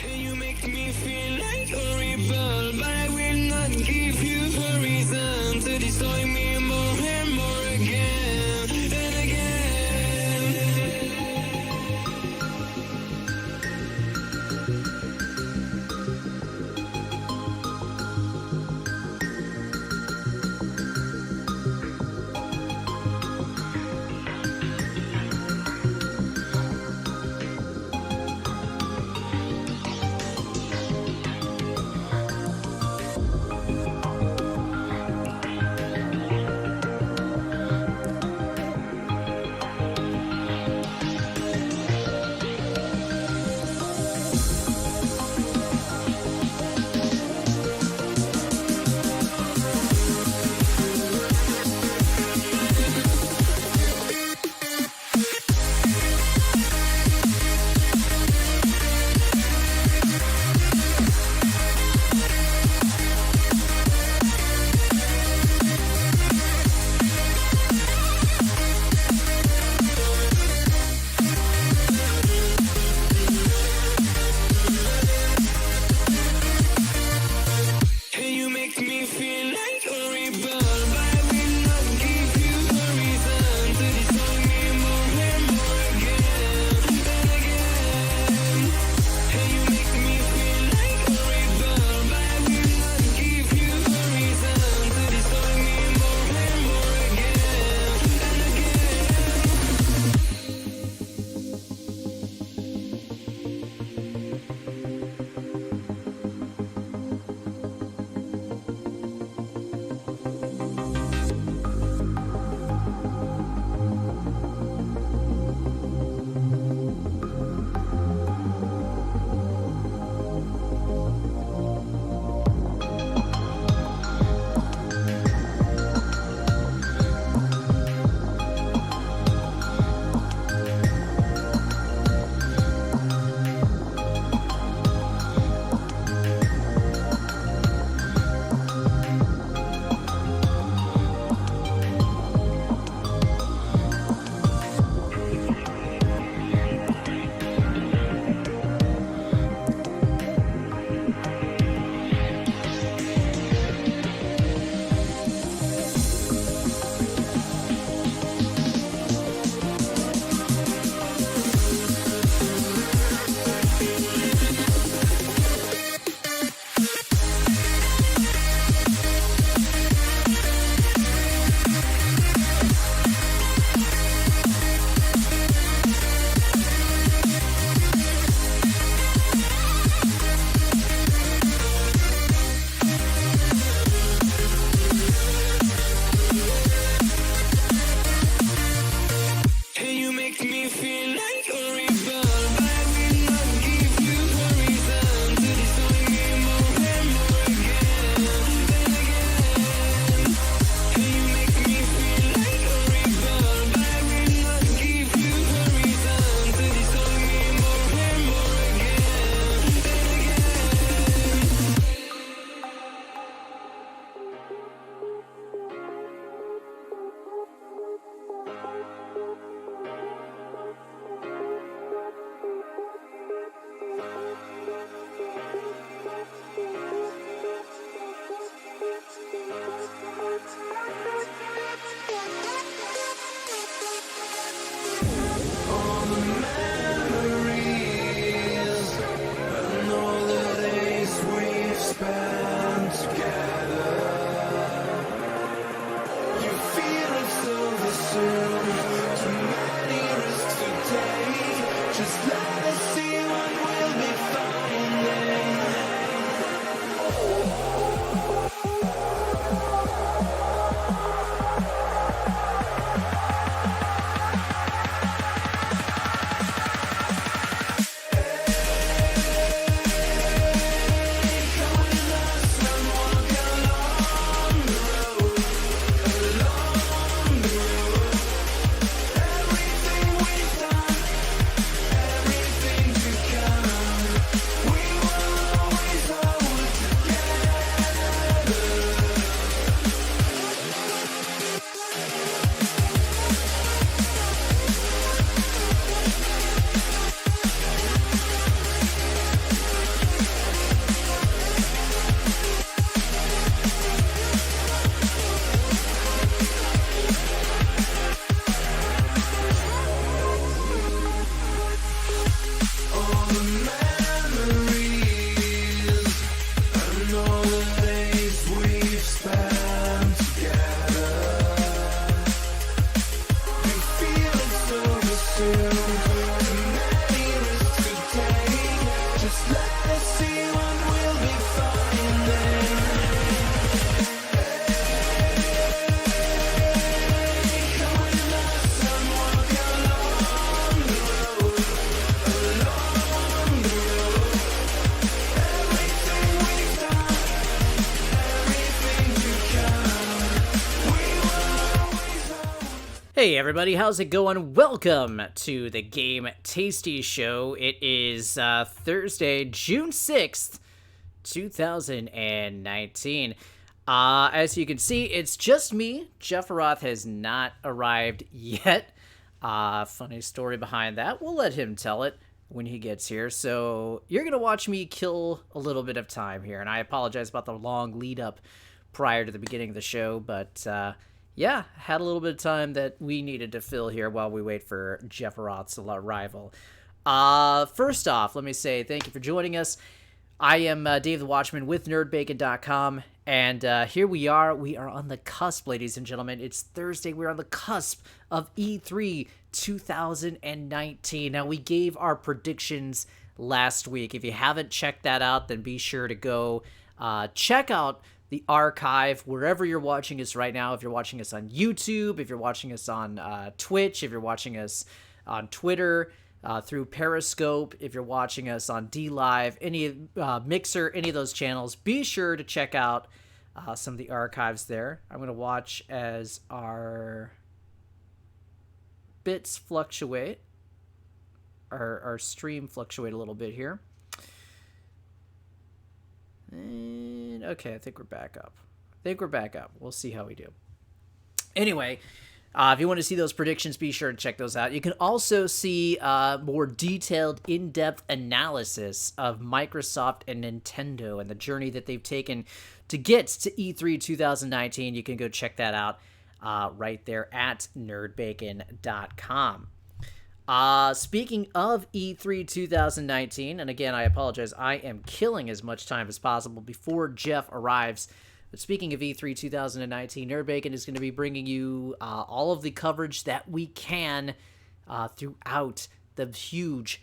And you make me feel like a rebel, but I will not give you a reason to destroy me more and more again and again. Hey everybody, how's it going? Welcome to the Game Tasty Show. It is Thursday, June 6th, 2019. As you can see, it's just me. Jeff Roth has not arrived yet. Funny story behind that. We'll let him tell it when he gets here. So you're going to watch me kill a little bit of time here. And I apologize about the long lead up prior to the beginning of the show, but yeah, had a little bit of time that we needed to fill here while we wait for Jeff Roth's arrival. First off, let me say thank you for joining us. I am Dave the Watchman with Bacon.com, and here we are. We are on the cusp, ladies and gentlemen. It's Thursday. We're on the cusp of E3 2019. Now, we gave our predictions last week. If you haven't checked that out, then be sure to go check out the archive wherever you're watching us right now. If you're watching us on YouTube, if you're watching us on Twitch, if you're watching us on Twitter, through Periscope, if you're watching us on DLive, any Mixer, any of those channels, be sure to check out some of the archives there. I'm going to watch as our bits fluctuate, our stream fluctuate a little bit here. And okay, I think we're back up. We'll see how we do. Anyway, if you want to see those predictions, be sure to check those out. You can also see more detailed, in-depth analysis of Microsoft and Nintendo and the journey that they've taken to get to E3 2019. You can go check that out right there at nerdbacon.com. Speaking of E3 2019, and again, I apologize, I am killing as much time as possible before Jeff arrives. But speaking of E3 2019, Nerd Bacon is going to be bringing you all of the coverage that we can throughout the huge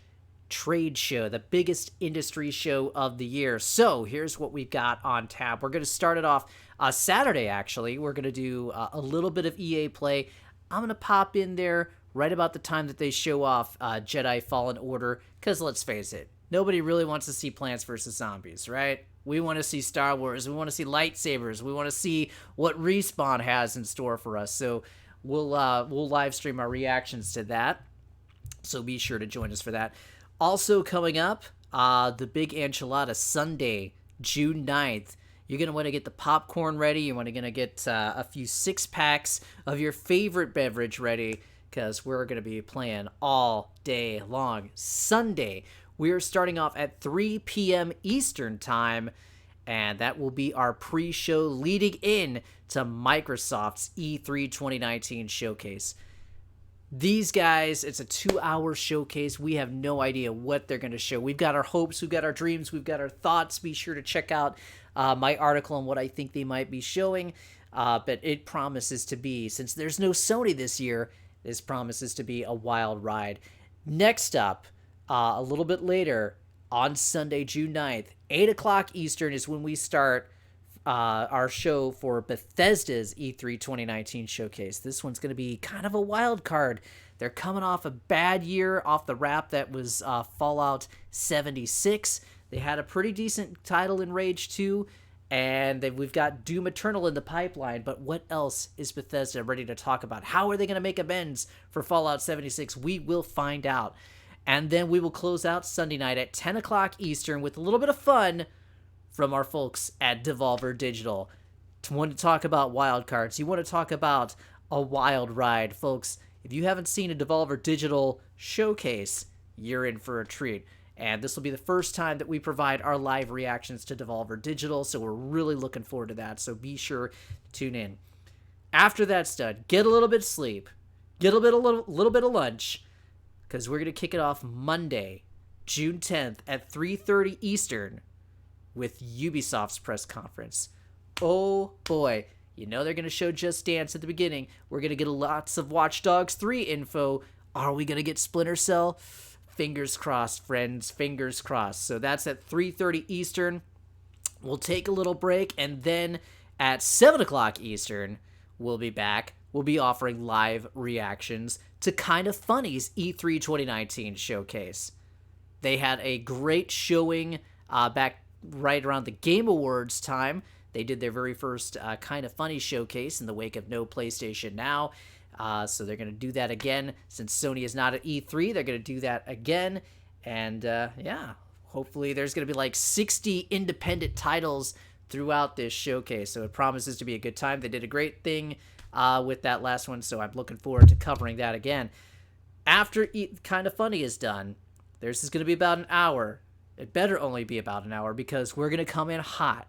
trade show, the biggest industry show of the year. So here's what we've got on tap. We're going to start it off Saturday, actually. We're going to do a little bit of EA play. I'm going to pop in there right about the time that they show off Jedi Fallen Order, because let's face it, nobody really wants to see Plants vs. Zombies, right? We want to see Star Wars. We want to see lightsabers. We want to see what Respawn has in store for us. So we'll live stream our reactions to that. So be sure to join us for that. Also coming up, the Big Enchilada Sunday, June 9th. You're going to want to get the popcorn ready. You're going to get a few 6-packs of your favorite beverage ready, because we're going to be playing all day long. Sunday, we are starting off at 3 p.m. Eastern Time, and that will be our pre-show leading in to Microsoft's E3 2019 showcase. These guys, it's a 2-hour showcase. We have no idea what they're going to show. We've got our hopes, we've got our dreams, we've got our thoughts. Be sure to check out my article on what I think they might be showing, but it promises to be, since there's no Sony this year, this promises to be a wild ride. Next up, a little bit later, on Sunday, June 9th, 8 o'clock Eastern is when we start our show for Bethesda's E3 2019 showcase. This one's going to be kind of a wild card. They're coming off a bad year off the wrap that was Fallout 76. They had a pretty decent title in Rage 2, and we've got Doom Eternal in the pipeline, but what else is Bethesda ready to talk about? How are they going to make amends for Fallout 76? We will find out. And then we will close out Sunday night at 10 o'clock Eastern with a little bit of fun from our folks at Devolver Digital. To want to talk about wild cards, you want to talk about a wild ride, folks. If you haven't seen a Devolver Digital showcase, you're in for a treat. And this will be the first time that we provide our live reactions to Devolver Digital, so we're really looking forward to that, so be sure to tune in. After that's done, get a little bit of sleep, get a little bit of lunch, because we're going to kick it off Monday, June 10th at 3:30 Eastern with Ubisoft's press conference. Oh boy, you know they're going to show Just Dance at the beginning. We're going to get lots of Watch Dogs 3 info. Are we going to get Splinter Cell? Fingers crossed, friends. Fingers crossed. So that's at 3:30 Eastern. We'll take a little break, and then at 7 o'clock Eastern, we'll be back. We'll be offering live reactions to Kind of Funny's E3 2019 showcase. They had a great showing back right around the Game Awards time. They did their very first Kind of Funny showcase in the wake of No PlayStation Now. So they're going to do that again. Since Sony is not at E3, they're going to do that again. And yeah, hopefully there's going to be like 60 independent titles throughout this showcase. So it promises to be a good time. They did a great thing with that last one, so I'm looking forward to covering that again. After Kind of Funny is done, this is going to be about an hour. It better only be about an hour because we're going to come in hot.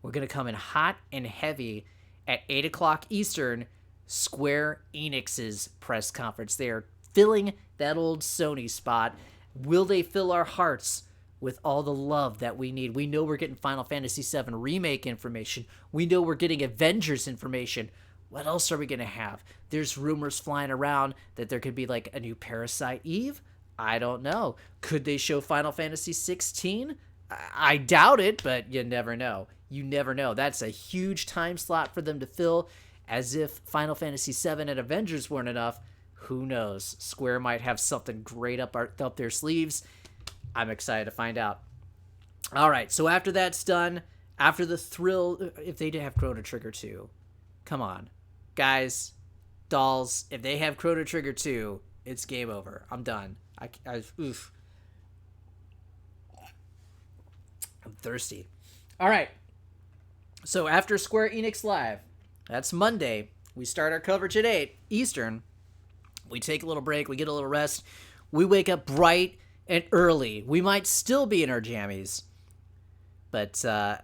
We're going to come in hot and heavy at 8 o'clock Eastern, Square Enix's press conference. They are filling that old Sony spot. Will they fill our hearts with all the love that we need? We know we're getting Final Fantasy VII Remake information. We know we're getting Avengers information. What else are we going to have? There's rumors flying around that there could be like a new Parasite Eve. I don't know. Could they show Final Fantasy 16? I doubt it, but you never know. You never know. That's a huge time slot for them to fill. As if Final Fantasy VII and Avengers weren't enough, who knows? Square might have something great up their sleeves. I'm excited to find out. All right, so after that's done, after the thrill, if they did have Chrono Trigger 2, come on. Guys, dolls, if they have Chrono Trigger 2, it's game over. I'm done. Oof. I'm thirsty. All right. So after Square Enix Live, that's Monday, we start our coverage at 8 Eastern. We take a little break. We get a little rest. We wake up bright and early. We might still be in our jammies. But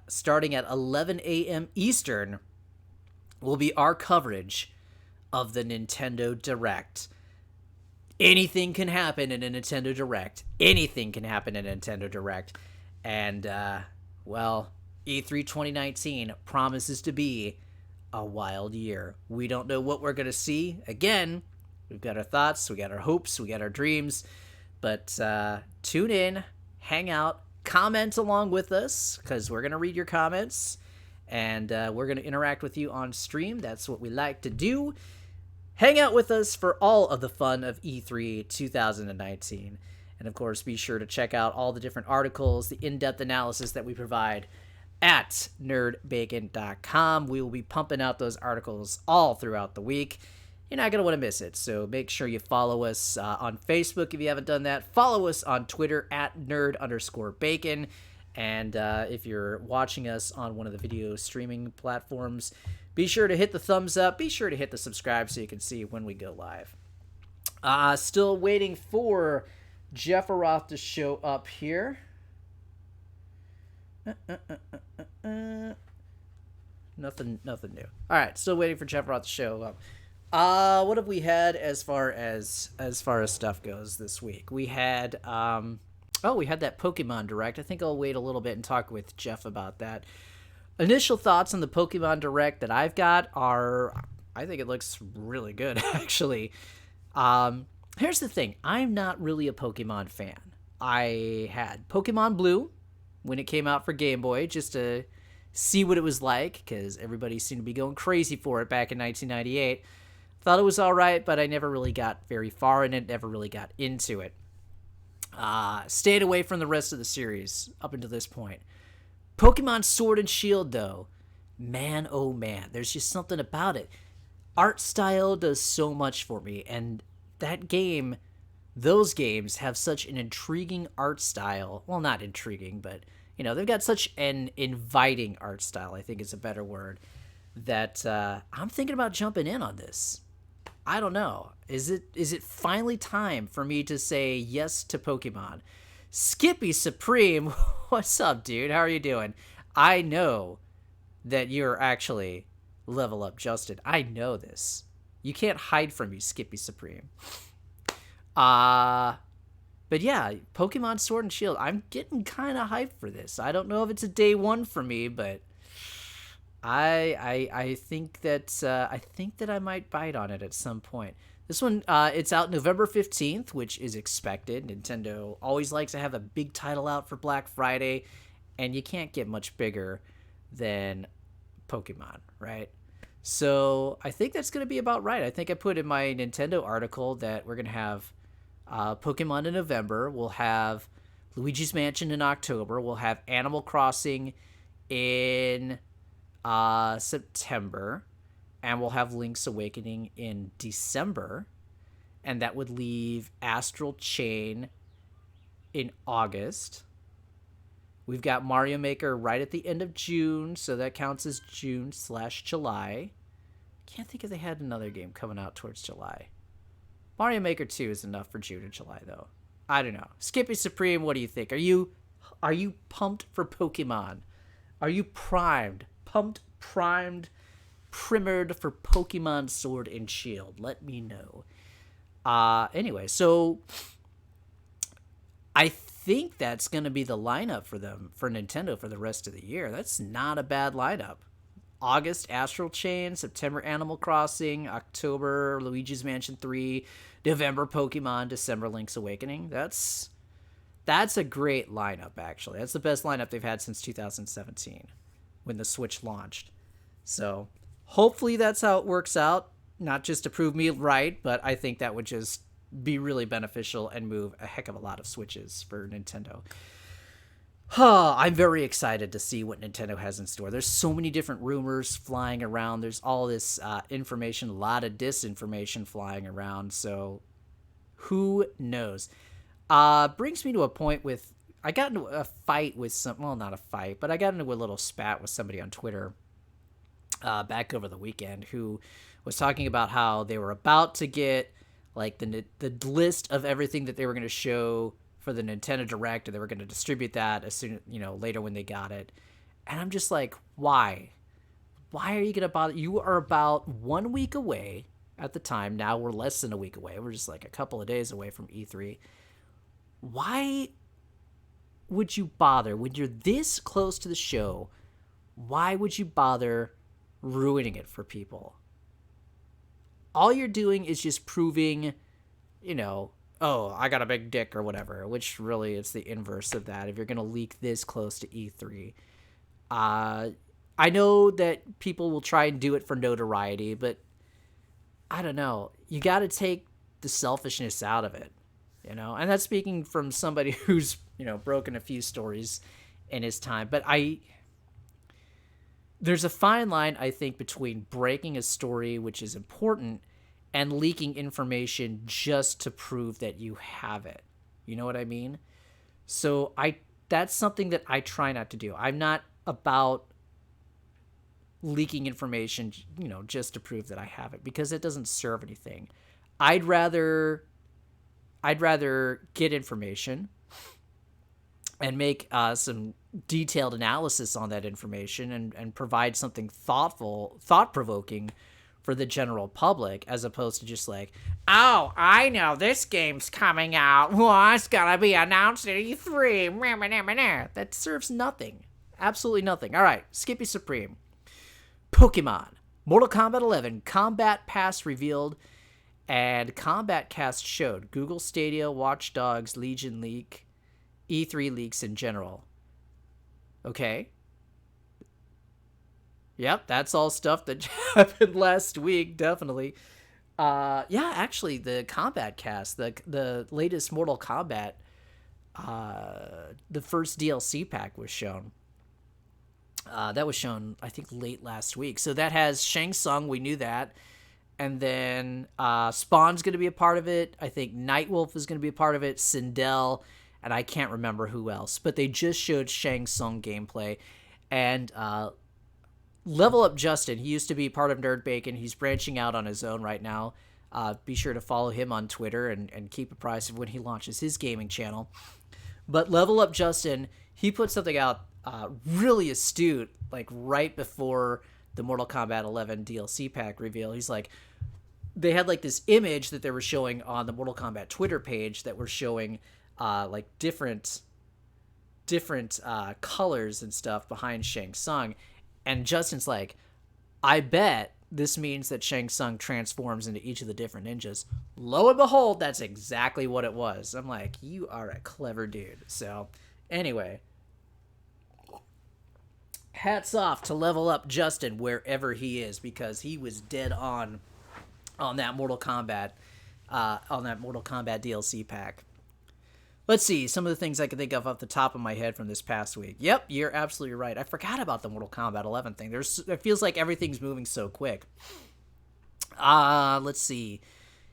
starting at 11 a.m. Eastern will be our coverage of the Nintendo Direct. Anything can happen in a Nintendo Direct. Anything can happen in a Nintendo Direct. And, well, E3 2019 promises to be a wild year. We don't know what we're going to see. Again, we've got our thoughts, we got our hopes, we got our dreams. But tune in, hang out, comment along with us, because we're going to read your comments. And we're going to interact with you on stream. That's what we like to do. Hang out with us for all of the fun of E3 2019. And, of course, be sure to check out all the different articles, the in-depth analysis that we provide at Bacon.com. We will be pumping out those articles all throughout the week. You're not going to want to miss it. So make sure you follow us on Facebook if you haven't done that. Follow us on Twitter at nerd_bacon. And if you're watching us on one of the video streaming platforms, be sure to hit the thumbs up. Be sure to hit the subscribe so you can see when we go live. Still waiting for Jeff Aroth to show up here. Nothing new. All right, still waiting for Jeff Aroth to show up. What have we had as far as stuff goes this week? We had we had that Pokemon Direct. I think I'll wait a little bit and talk with Jeff about that. Initial thoughts on the Pokemon Direct that I've got are, I think it looks really good, actually. Here's the thing. I'm not really a Pokemon fan. I had Pokemon Blue when it came out for Game Boy just to see what it was like, because everybody seemed to be going crazy for it back in 1998. Thought it was all right, but I never really got very far in it, never really got into it. Stayed away from the rest of the series up until this point. Pokemon Sword and Shield, though, man, oh man, there's just something about it. Art style does so much for me, and that game, those games have such an intriguing art style. Well, not intriguing, but, you know, they've got such an inviting art style, I think is a better word, that I'm thinking about jumping in on this. I don't know. Is it finally time for me to say yes to Pokemon? Skippy Supreme, what's up, dude? How are you doing? I know that you're actually level up Justin. I know this. You can't hide from me, Skippy Supreme. But yeah, Pokemon Sword and Shield. I'm getting kind of hyped for this. I don't know if it's a day one for me, but I think that I might bite on it at some point. This one, it's out November 15th, which is expected. Nintendo always likes to have a big title out for Black Friday, and you can't get much bigger than Pokemon, right? So I think that's going to be about right. I think I put in my Nintendo article that we're going to have Pokemon in November. We'll have Luigi's Mansion in October. We'll have Animal Crossing in September. and we'll have Link's Awakening in December, and that would leave Astral Chain in August. We've got Mario Maker right at the end of June, so that counts as June/July. Can't think if they had another game coming out towards July. Mario Maker 2 is enough for June and July, though. I don't know. Skippy Supreme, what do you think? Are you pumped for Pokemon? Are you primed? Pumped, primed, primered for Pokemon Sword and Shield? Let me know. Anyway, so I think that's going to be the lineup for them, for Nintendo, for the rest of the year. That's not a bad lineup. August, Astral Chain. September, Animal Crossing. October, Luigi's Mansion 3. November, Pokemon. December, Link's Awakening. That's a great lineup, actually. That's the best lineup they've had since 2017, when the Switch launched. So hopefully that's how it works out. Not just to prove me right, but I think that would just be really beneficial and move a heck of a lot of Switches for Nintendo. I'm very excited to see what Nintendo has in store. There's so many different rumors flying around. There's all this information, a lot of disinformation flying around. So who knows? Brings me to a point with, I got into a fight with not a fight, but I got into a little spat with somebody on Twitter back over the weekend who was talking about how they were about to get like the list of everything that they were going to show for the Nintendo Direct, and they were going to distribute that as soon, later when they got it. And I'm just like, why? Why are you going to bother? You are about 1 week away at the time. Now we're less than a week away. We're just like a couple of days away from E3. Why would you bother when you're this close to the show? Why would you bother ruining it for people? All you're doing is just proving, oh, I got a big dick or whatever, which really it's the inverse of that. If you're going to leak this close to E3, I know that people will try and do it for notoriety, but I don't know. You got to take the selfishness out of it, and that's speaking from somebody who's, broken a few stories in his time. But there's a fine line, I think, between breaking a story, which is important, and leaking information just to prove that you have it. You know what I mean? So that's something that I try not to do. I'm not about leaking information, just to prove that I have it, because it doesn't serve anything. I'd rather get information and make some detailed analysis on that information and provide something thought-provoking for the general public, as opposed to just like, oh, I know this game's coming out. Well, it's gonna be announced at E3. That serves nothing. Absolutely nothing. All right, Skippy Supreme. Pokemon. Mortal Kombat 11 Combat Pass revealed, and Combat Cast showed. Google Stadia, Watch Dogs, Legion leak, E3 leaks in general. Okay. Yep, that's all stuff that happened last week, definitely. Actually, the Combat Cast, the latest Mortal Kombat, the first DLC pack was shown. That was shown, I think, late last week. So that has Shang Tsung, we knew that. And then Spawn's going to be a part of it. I think Nightwolf is going to be a part of it. Sindel, and I can't remember who else. But they just showed Shang Tsung gameplay. And Level Up Justin, he used to be part of Nerd Bacon. He's branching out on his own right now. Be sure to follow him on Twitter and keep apprised of when he launches his gaming channel. But Level Up Justin, he put something out really astute, like right before the Mortal Kombat 11 DLC pack reveal. He's like, they had like this image that they were showing on the Mortal Kombat Twitter page that were showing like different colors and stuff behind Shang Tsung. And Justin's like, I bet this means that Shang Tsung transforms into each of the different ninjas. Lo and behold, that's exactly what it was. I'm like, you are a clever dude. So anyway, hats off to Level Up Justin wherever he is, because he was dead on that Mortal Kombat DLC pack. Let's see, some of the things I can think of off the top of my head from this past week. Yep, you're absolutely right. I forgot about the Mortal Kombat 11 thing. It feels like everything's moving so quick. Let's see.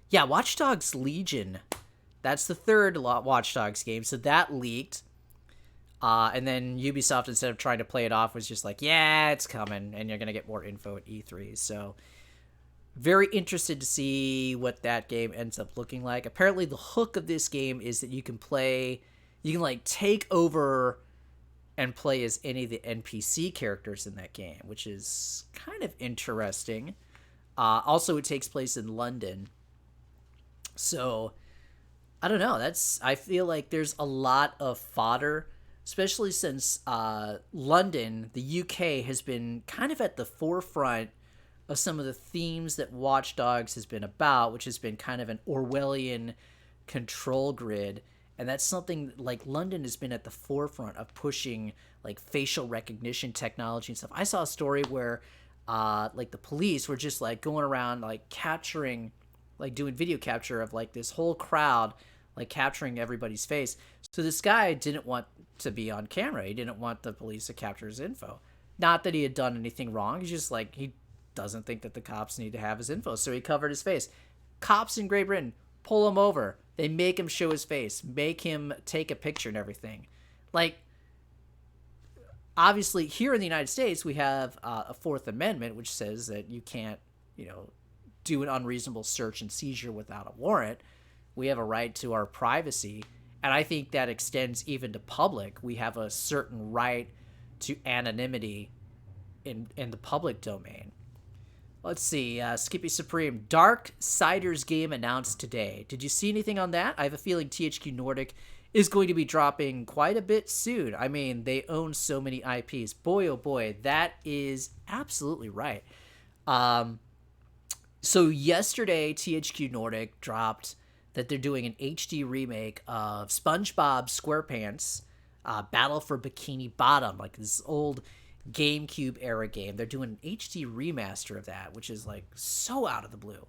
Yeah, Watch Dogs Legion. That's the third Watch Dogs game. So that leaked. And then Ubisoft, instead of trying to play it off, was just like, yeah, it's coming, and you're going to get more info at E3. So very interested to see what that game ends up looking like. Apparently the hook of this game is that you can like take over and play as any of the NPC characters in that game, which is kind of interesting. Also, it takes place in London. So I don't know. I feel like there's a lot of fodder, especially since London, the UK, has been kind of at the forefront of some of the themes that Watch Dogs has been about, which has been kind of an Orwellian control grid. And that's something like London has been at the forefront of pushing like facial recognition technology and stuff. I saw a story where like the police were just like going around like capturing, like doing video capture of like this whole crowd, like capturing everybody's face. So this guy didn't want to be on camera. He didn't want the police to capture his info. Not that he had done anything wrong. He's just like, he doesn't think that the cops need to have his info. So he covered his face. Cops in Great Britain pull him over. They make him show his face, make him take a picture and everything. Like, obviously here in the United States, we have a Fourth Amendment, which says that you can't, do an unreasonable search and seizure without a warrant. We have a right to our privacy. And I think that extends even to public. We have a certain right to anonymity in the public domain. Let's see. Skippy Supreme. Darksiders game announced today. Did you see anything on that? I have a feeling THQ Nordic is going to be dropping quite a bit soon. I mean, they own so many IPs. Boy, oh boy, that is absolutely right. So yesterday, THQ Nordic dropped that they're doing an HD remake of SpongeBob SquarePants Battle for Bikini Bottom, like this old GameCube era game. They're doing an HD remaster of that, which is like so out of the blue.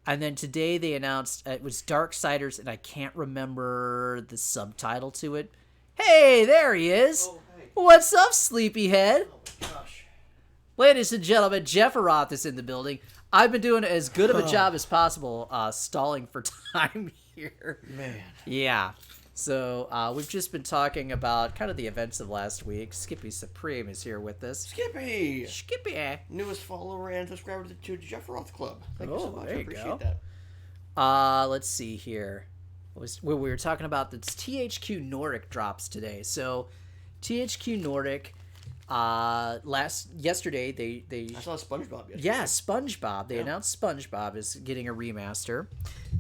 And then today they announced it was Darksiders, and I can't remember the subtitle to it. Hey, there he is. Oh, hey. What's up, sleepyhead? Oh my gosh. Ladies and gentlemen, Jeff Aroth is in the building. I've been doing as good of a job as possible stalling for time here. Man. Yeah. So we've just been talking about kind of the events of last week. Skippy Supreme is here with us. Skippy! Skippy! Newest follower and subscriber to the Jeff Roth Club. Thank you so much. There I you appreciate go. that. Let's see here. We were talking about the THQ Nordic drops today. So THQ Nordic... yesterday they I saw SpongeBob yesterday. yeah, SpongeBob. They announced SpongeBob is getting a remaster.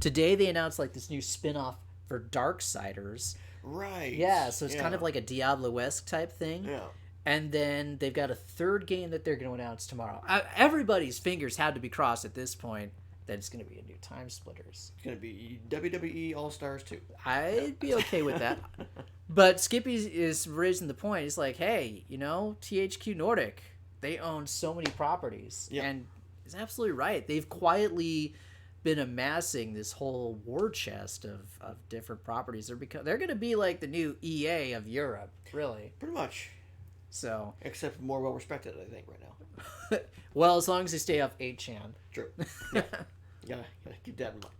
Today they announced like this new spin-off for Darksiders. Right. Yeah, so it's kind of like a Diablo-esque type thing. Yeah. And then they've got a third game that they're going to announce tomorrow. Everybody's fingers had to be crossed at this point that it's going to be a new Time Splitters. It's going to be WWE All-Stars 2. I'd be okay with that. But Skippy is raising the point. He's like, hey, THQ Nordic, they own so many properties. Yeah. And he's absolutely right. They've quietly been amassing this whole war chest of different properties. They're going to be like the new EA of Europe, really. Pretty much. So, Except more well-respected, I think, right now. well, as long as they stay off 8chan. True. Yeah. gotta keep that in mind.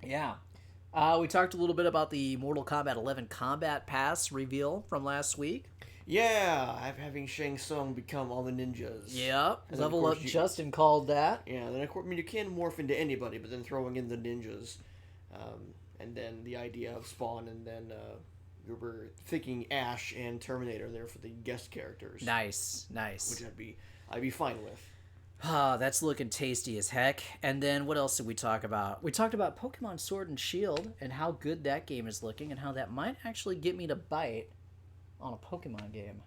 Yeah. We talked a little bit about the Mortal Kombat 11 Combat Pass reveal from last week. Yeah, having Shang Tsung become all the ninjas. Yep. And then, Level of Up course, Justin called that. Yeah, then of course, you can morph into anybody, but then throwing in the ninjas, and then the idea of Spawn, and then we were thinking Ash and Terminator there for the guest characters. Nice. Which I'd be fine with. Ah, that's looking tasty as heck. And then what else did we talk about? We talked about Pokemon Sword and Shield and how good that game is looking and how that might actually get me to bite on a Pokemon game.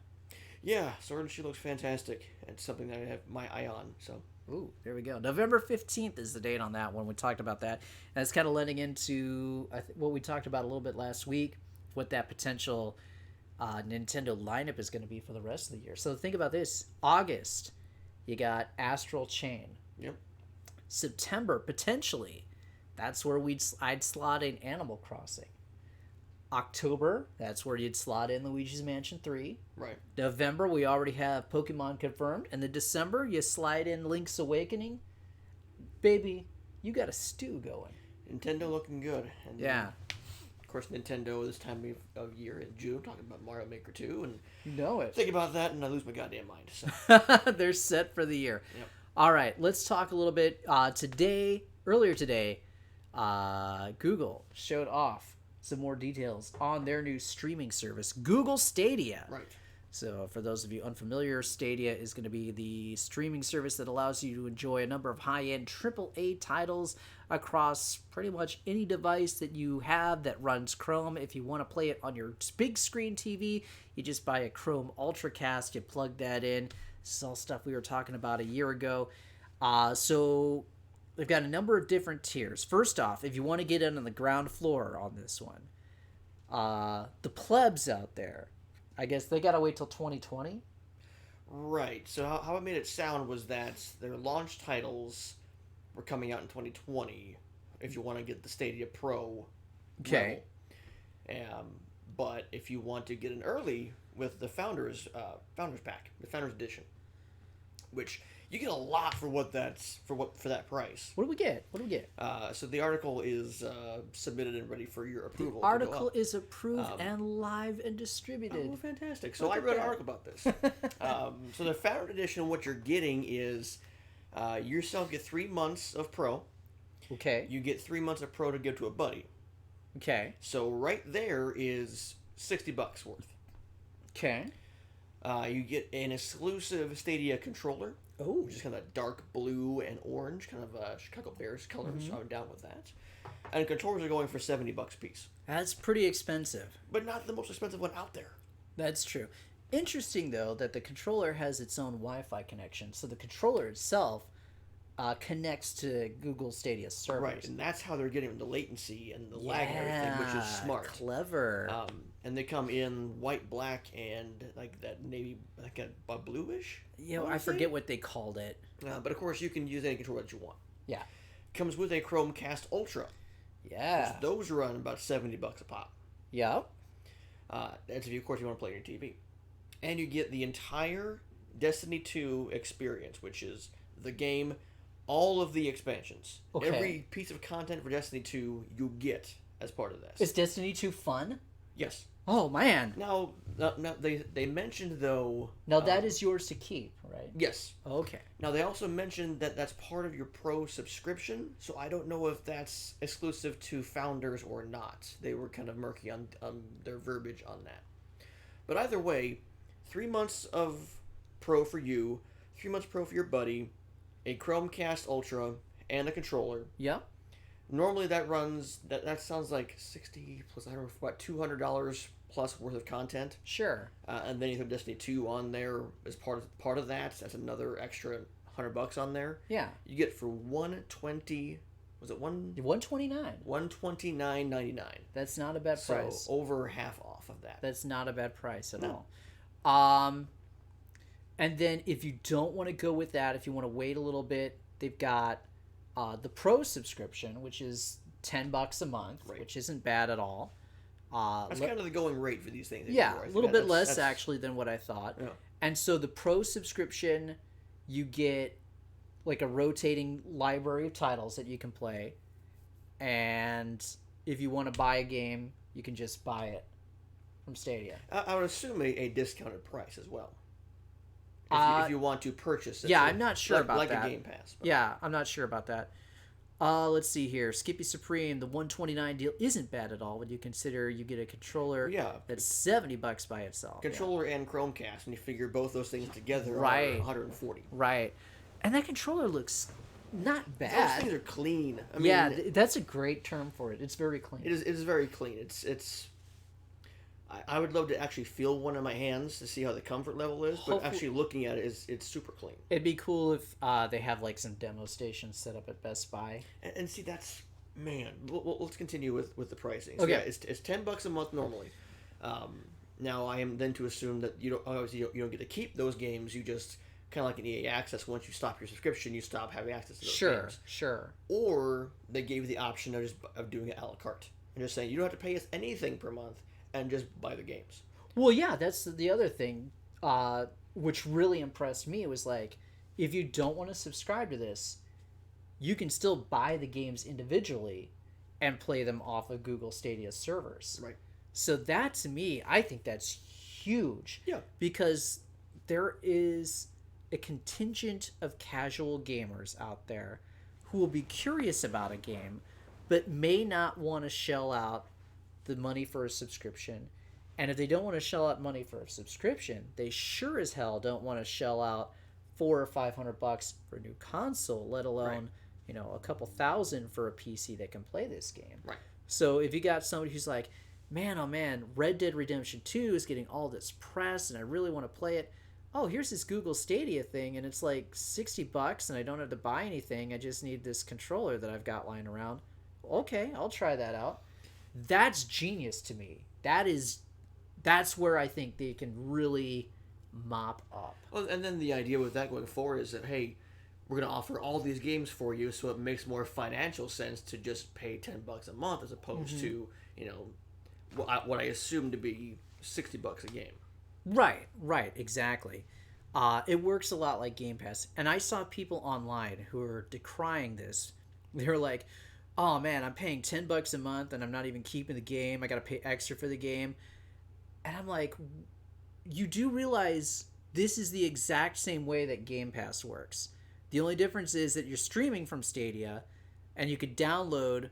Yeah, Sword and Shield looks fantastic. It's something that I have my eye on. So. Ooh, there we go. November 15th is the date on that one. We talked about that. And it's kind of lending into what we talked about a little bit last week, what that potential Nintendo lineup is going to be for the rest of the year. So think about this. August, you got Astral Chain. Yep. September, potentially, that's where I'd slot in Animal Crossing. October, that's where you'd slot in Luigi's Mansion 3. Right. November, we already have Pokemon confirmed. And then December, you slide in Link's Awakening. baby, you got a stew going. Nintendo looking good. And Yeah. Of course, Nintendo this time of year in June talking about Mario Maker 2, and You know it. think about that and I lose my goddamn mind. So. They're set for the year. Yep. All right, let's talk a little bit. Earlier today, Google showed off some more details on their new streaming service, Google Stadia. Right. So for those of you unfamiliar, Stadia is going to be the streaming service that allows you to enjoy a number of high-end AAA titles across pretty much any device that you have that runs Chrome. If you want to play it on your big screen TV, you just buy a Chrome Ultracast, you plug that in. This is all stuff we were talking about a year ago. So they've got a number of different tiers. First off, if you want to get in on the ground floor on this one, the plebs out there, I guess they got to wait till 2020. Right. So how it made it sound was that their launch titles were coming out in 2020 if you want to get the Stadia Pro. Okay. Level. But if you want to get in early with the Founders Pack, the Founders Edition, which you get a lot for for that price. What do we get? So the article is submitted and ready for your approval. The article is approved and live and distributed. Oh, fantastic. So I wrote an article about this. So the Founder Edition, what you're getting is you yourself get 3 months of Pro. Okay. You get 3 months of Pro to give to a buddy. Okay. So right there is $60 worth. Okay. You get an exclusive Stadia controller. Oh. Which is kind of dark blue and orange, kind of Chicago Bears colors. So I'm down with that. And controllers are going for $70 a piece. That's pretty expensive. But not the most expensive one out there. That's true. Interesting, though, that the controller has its own Wi-Fi connection. So the controller itself connects to Google Stadia servers. Right, and that's how they're getting the latency and the lag and everything, which is smart. Clever. And they come in white, black, and like that navy, like a bluish. I forget what they called it. But of course, you can use any controller that you want. Yeah. Comes with a Chromecast Ultra. Yeah. Those run about $70 a pop. Yep. That's if you, of course, you want to play on your TV. And you get the entire Destiny 2 experience, which is the game, all of the expansions. Okay. Every piece of content for Destiny 2 you get as part of this. Is Destiny 2 fun? Yes. Oh, man. Now they mentioned, though... Now, that is yours to keep, right? Yes. Okay. Now, they also mentioned that that's part of your Pro subscription, so I don't know if that's exclusive to Founders or not. They were kind of murky on their verbiage on that. But either way, 3 months of Pro for you, 3 months Pro for your buddy, a Chromecast Ultra, and a controller. Yep. Normally that runs, that sounds like 60 plus, I don't know, what, $200 plus worth of content. Sure. And then you have Destiny 2 on there as part of that. That's another extra $100 on there. Yeah. You get for $120, was it $129. $129.99. That's not a bad price. So over half off of that. That's not a bad price at all. And then if you don't want to go with that, if you want to wait a little bit, they've got the Pro subscription, which is $10 a month, Right. which isn't bad at all. That's kind of the going rate for these things. Yeah, anymore. a little bit That's- less that's- actually than what I thought. Yeah. And so the Pro subscription, you get like a rotating library of titles that you can play. And if you want to buy a game, you can just buy it from Stadia. I would assume a discounted price as well. If you want to purchase it. Yeah, So I'm not sure about like that. Like a Game Pass. But. Yeah, I'm not sure about that. Let's see here. Skippy Supreme, the $129 deal isn't bad at all when you consider you get a controller that's $70 by itself. Controller and Chromecast, and you figure both those things together Right. are $140. Right. And that controller looks not bad. Those things are clean. I mean, that's a great term for it. It's very clean. It is very clean. It's. I would love to actually feel one in my hands to see how the comfort level is, but actually looking at it, it's super clean. It'd be cool if they have like some demo stations set up at Best Buy. And see, that's man. Let's continue with the pricing. Okay, yeah, it's $10 a month normally. Now I am then to assume that you don't get to keep those games. You just kind of like an EA Access. Once you stop your subscription, you stop having access to those games. Sure. Or they gave you the option of doing it a la carte and just saying you don't have to pay us anything per month and just buy the games. Well, yeah, that's the other thing, which really impressed me. It was like, if you don't want to subscribe to this, you can still buy the games individually and play them off of Google Stadia servers. Right. So that, to me, I think that's huge. Yeah. Because there is a contingent of casual gamers out there who will be curious about a game but may not want to shell out the money for a subscription. And if they don't want to shell out money for a subscription, they sure as hell don't want to shell out $400 or $500 for a new console, let alone, a couple thousand for a PC that can play this game. Right. So if you got somebody who's like, man, oh man, Red Dead Redemption 2 is getting all this press and I really want to play it. Oh, here's this Google Stadia thing and it's like $60 and I don't have to buy anything. I just need this controller that I've got lying around. Okay, I'll try that out. That's genius to me. That's where I think they can really mop up. Well, and then the idea with that going forward is that, hey, we're going to offer all these games for you, so it makes more financial sense to just pay $10 a month as opposed to, what I assume to be $60 a game. Right, exactly. It works a lot like Game Pass. And I saw people online who are decrying this. They're like, oh man, I'm paying $10 a month and I'm not even keeping the game. I got to pay extra for the game. And I'm like, you do realize this is the exact same way that Game Pass works. The only difference is that you're streaming from Stadia and you could download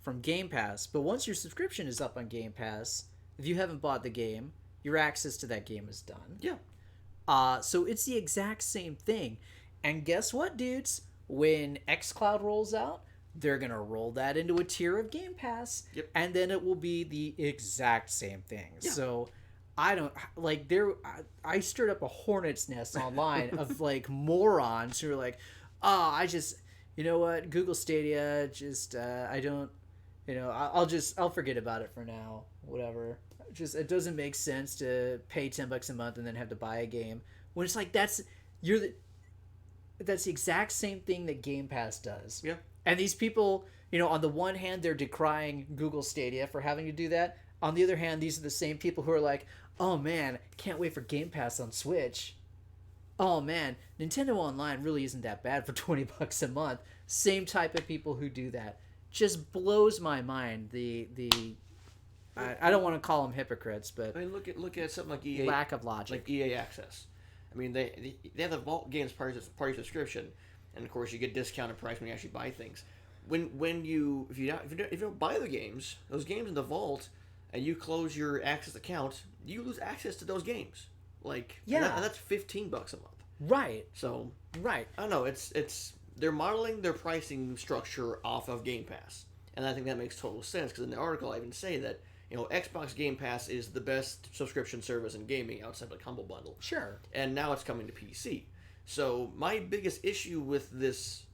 from Game Pass. But once your subscription is up on Game Pass, if you haven't bought the game, your access to that game is done. Yeah. So it's the exact same thing. And guess what, dudes? When xCloud rolls out, they're going to roll that into a tier of Game Pass. Yep. And then it will be the exact same thing. Yeah. So I don't like I stirred up a hornet's nest online of like morons who are like, oh, I just, you know what, Google Stadia, just I don't, I'll forget about it for now, whatever. Just, it doesn't make sense to pay $10 a month and then have to buy a game when it's like that's the exact same thing that Game Pass does. Yeah. And these people, on the one hand, they're decrying Google Stadia for having to do that. On the other hand, these are the same people who are like, oh man, can't wait for Game Pass on Switch. Oh man, Nintendo Online really isn't that bad for $20 a month. Same type of people who do that. Just blows my mind. I don't want to call them hypocrites, but I mean, look at something like EA. Lack of logic. Like EA Access. I mean, they have the Vault Games party subscription, and of course you get discounted price when you actually buy things. If you don't buy the games, those games in the vault, and you close your Access account, you lose access to those games. Like, yeah, and that's $15 a month. Right. So right. I don't know. It's they're modeling their pricing structure off of Game Pass, and I think that makes total sense because in the article I even say that Xbox Game Pass is the best subscription service in gaming outside of the Humble Bundle. Sure. And now it's coming to PC. So my biggest issue with this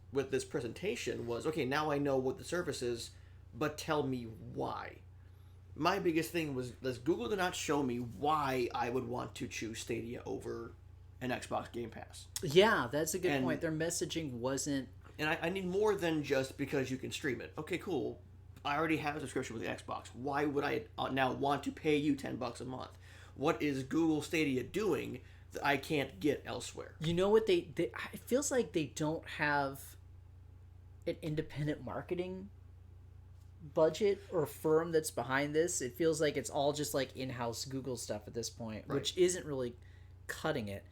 presentation was, okay, now I know what the service is, but tell me why. My biggest thing was Google did not show me why I would want to choose Stadia over an Xbox Game Pass. Yeah, that's a good point. Their messaging wasn't... And I need more than just because you can stream it. Okay, cool. I already have a subscription with the Xbox. Why would I now want to pay you $10 a month? What is Google Stadia doing that I can't get elsewhere? You know what they it feels like they don't have an independent marketing budget or firm that's behind this. It feels like it's all just like in-house Google stuff at this point, Right. which isn't really cutting it.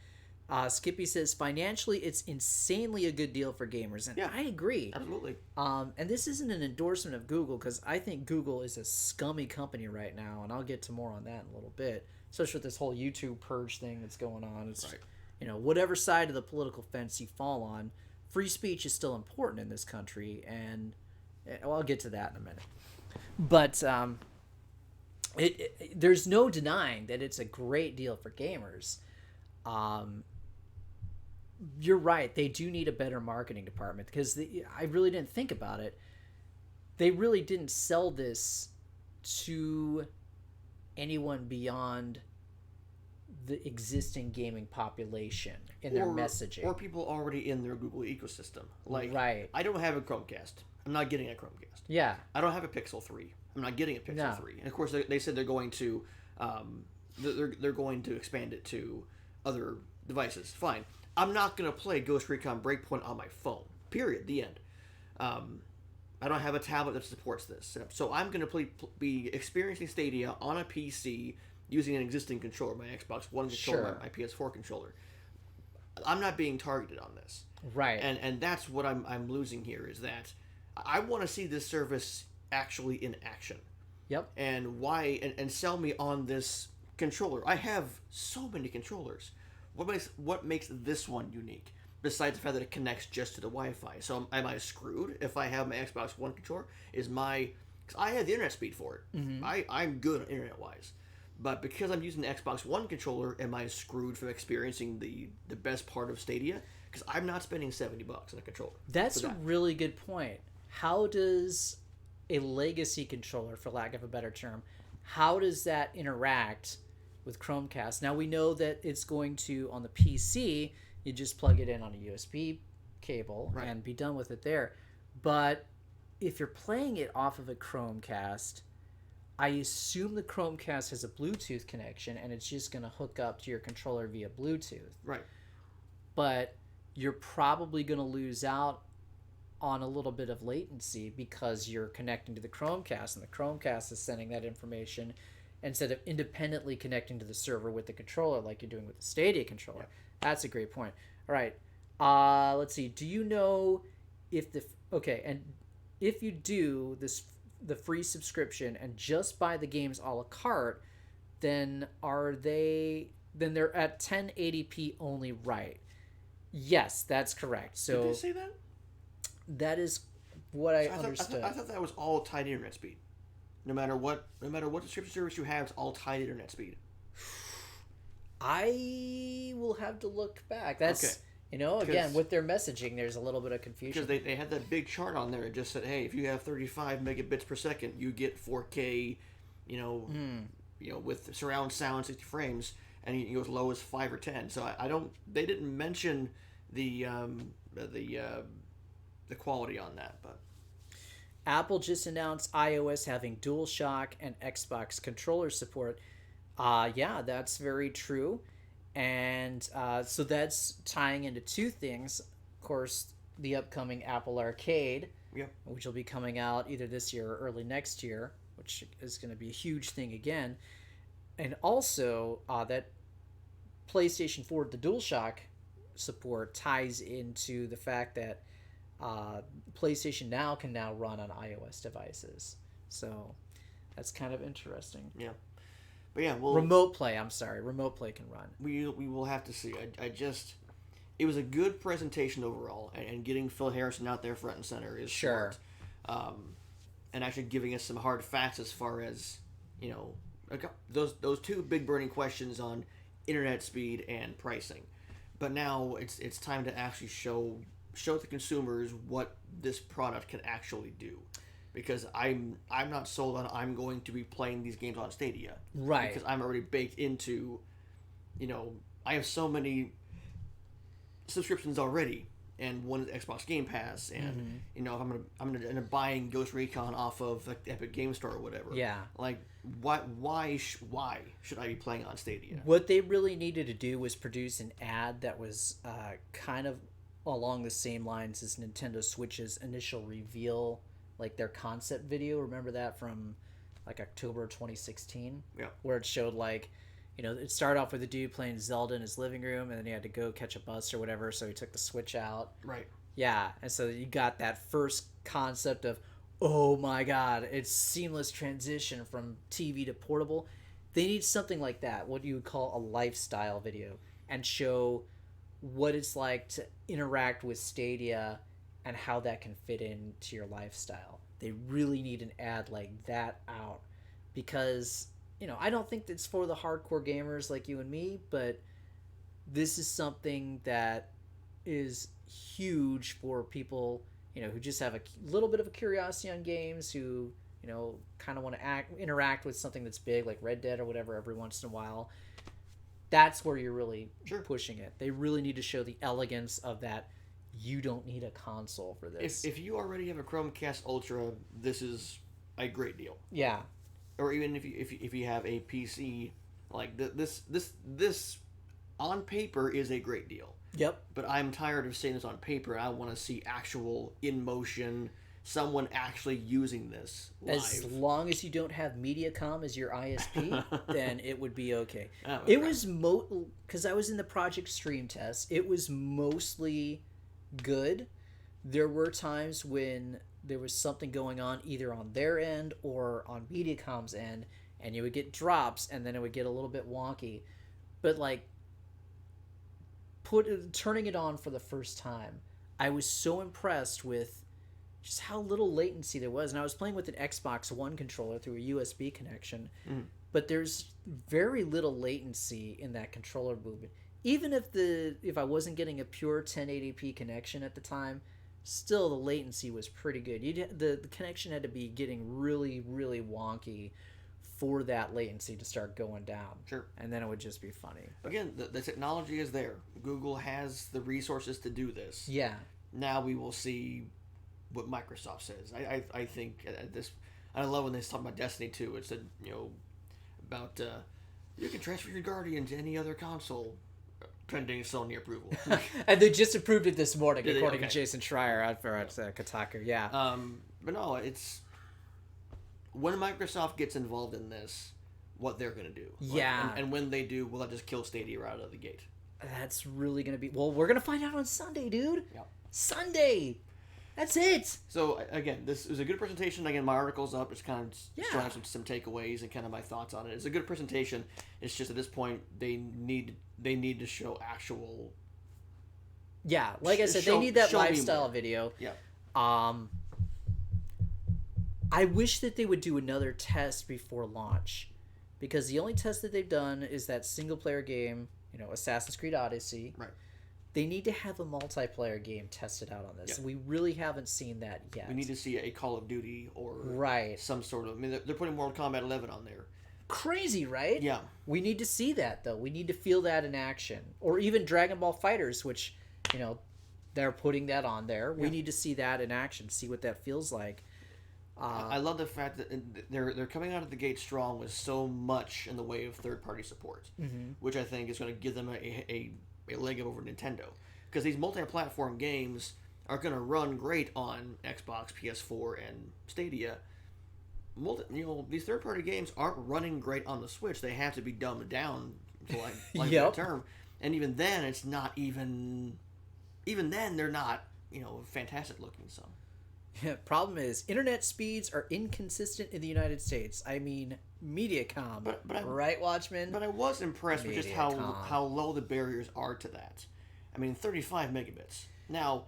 Skippy says, financially, it's insanely a good deal for gamers. And Yeah, I agree. Absolutely. And this isn't an endorsement of Google because I think Google is a scummy company right now. And I'll get to more on that in a little bit, especially with this whole YouTube purge thing that's going on. It's, Right. Whatever side of the political fence you fall on, free speech is still important in this country. And I'll get to that in a minute. But there's no denying that it's a great deal for gamers. You're right. They do need a better marketing department because I really didn't think about it. They really didn't sell this to anyone beyond the existing gaming population in their messaging. Or people already in their Google ecosystem. Like, right. I don't have a Chromecast. I'm not getting a Chromecast. Yeah. I don't have a Pixel 3. I'm not getting a Pixel 3. And of course, they said they're going to they're going to expand it to other devices. Fine. I'm not going to play Ghost Recon Breakpoint on my phone. Period. The end. I don't have a tablet that supports this. So I'm going to be experiencing Stadia on a PC using an existing controller, my Xbox One controller, Sure. my PS4 controller. I'm not being targeted on this. Right. And that's what I'm losing here, is that I want to see this service actually in action. Yep. And and sell me on this controller. I have so many controllers. What makes this one unique? Besides the fact that it connects just to the Wi-Fi. So am I screwed if I have my Xbox One controller? Because I have the internet speed for it. Mm-hmm. I'm good internet wise. But because I'm using the Xbox One controller, am I screwed from experiencing the best part of Stadia? Because I'm not spending $70 on a controller. That's a really good point. How does a legacy controller, for lack of a better term, how does that interact with Chromecast? Now we know that it's going to, on the PC, you just plug it in on a USB cable and be done with it there. But if you're playing it off of a Chromecast, I assume the Chromecast has a Bluetooth connection and it's just going to hook up to your controller via Bluetooth. Right. But you're probably going to lose out on a little bit of latency because you're connecting to the Chromecast, and the Chromecast is sending that information instead of independently connecting to the server with the controller like you're doing with the Stadia controller. Yeah. That's a great point. All right. Let's see. Do you know if and if you do the free subscription and just buy the games a la carte, then they're at 1080p only, right? Yes, that's correct. So did they say that? That is what I understood. I thought that was all tied internet speed. No matter what subscription service you have, it's all tied internet speed. I will have to look back. That's okay. Again, with their messaging, there's a little bit of confusion. Because they had that big chart on there. It just said, hey, if you have 35 megabits per second, you get 4K, with surround sound, 60 frames, and you go as low as 5 or 10. So they didn't mention the quality on that, but Apple just announced iOS having DualShock and Xbox controller support. Yeah, that's very true. And so that's tying into two things. Of course, the upcoming Apple Arcade, which will be coming out either this year or early next year, which is going to be a huge thing again. And also that PlayStation 4, the DualShock support ties into the fact that PlayStation Now can now run on iOS devices. So that's kind of interesting. Yeah. But yeah, Remote Play can run. We will have to see. It was a good presentation overall, and getting Phil Harrison out there front and center is sure. Smart. And actually giving us some hard facts as far as, those two big burning questions on internet speed and pricing. But now it's time to actually show the consumers what this product can actually do. Because I'm not sold on I'm going to be playing these games on Stadia. Right. Because I'm already baked into, I have so many subscriptions already, and one is Xbox Game Pass, and if I'm gonna end up buying Ghost Recon off of like the Epic Game Store or whatever. Yeah. Like why should I be playing on Stadia? What they really needed to do was produce an ad that was kind of along the same lines as Nintendo Switch's initial reveal. Like their concept video, remember that from like October 2016? Yeah. Where it showed it started off with a dude playing Zelda in his living room, and then he had to go catch a bus or whatever, so he took the Switch out. Right. Yeah, and so you got that first concept of, oh my god, it's seamless transition from TV to portable. They need something like that, what you would call a lifestyle video, and show what it's like to interact with Stadia and how that can fit into your lifestyle. They really need an ad like that out, because I don't think it's for the hardcore gamers like you and me, but this is something that is huge for people who just have a little bit of a curiosity on games, who kind of want to interact with something that's big like Red Dead or whatever every once in a while. That's where you're really pushing it. They really need to show the elegance of that. You don't need a console for this. If you already have a Chromecast Ultra, this is a great deal. Yeah. Or even if you have a PC, like this on paper is a great deal. Yep. But I'm tired of seeing this on paper. I want to see actual in motion, someone actually using this live. As long as you don't have Mediacom as your ISP, then it would be okay. Oh, It right. was because I was in the Project Stream test. It was mostly good. There were times when there was something going on either on their end or on Mediacom's end, and you would get drops, and then it would get a little bit wonky. But like turning it on for the first time, I was so impressed with just how little latency there was. And I was playing with an Xbox One controller through a USB connection, but there's very little latency in that controller movement. Even if I wasn't getting a pure 1080p connection at the time, still the latency was pretty good. The connection had to be getting really, really wonky for that latency to start going down. Sure. And then it would just be funny. Again, the technology is there. Google has the resources to do this. Yeah. Now we will see what Microsoft says. I think at this, I love when they talk about Destiny 2. It said, about you can transfer your Guardian to any other console pending Sony approval. And they just approved it this morning, Did they? according to Okay. Jason Schreier at Kotaku. Yeah. But no, it's when Microsoft gets involved in this, what they're going to do. Yeah. And when they do, will that just kill Stadia right out of the gate? That's really going to be... Well, we're going to find out on Sunday, dude. Yep. Sunday! That's it! So, again, this is a good presentation. Again, my article's up. It's kind of Yeah. showing some takeaways and kind of my thoughts on it. It's a good presentation. It's just at this point, they need to show actual... Yeah, like I said, Show- they need that show me lifestyle more. video. Yeah. I wish that they would do another test before launch, because the only test that they've done is that single-player game, Assassin's Creed Odyssey. Right. They need to have a multiplayer game tested out on this. Yeah. We really haven't seen that yet. We need to see a Call of Duty or Right. some sort of... I mean, they're putting Mortal Kombat 11 on there. Crazy, right? Yeah. We need to see that, though. We need to feel that in action. Or even Dragon Ball Fighters, which, they're putting that on there. We need to see that in action, see what that feels like. I love the fact that they're coming out of the gate strong with so much in the way of third-party support, which I think is going to give them a leg up over Nintendo. Because these multi-platform games are going to run great on Xbox, PS4, and Stadia. These third-party games aren't running great on the Switch. They have to be dumbed down, to like Yep. that term. And even then, it's not even... Even then, they're not, fantastic-looking, so... Yeah, problem is, internet speeds are inconsistent in the United States. I mean, Mediacom, right, Watchmen? But I was impressed with just how Mediacom. low the barriers are to that. I mean, 35 megabits. Now,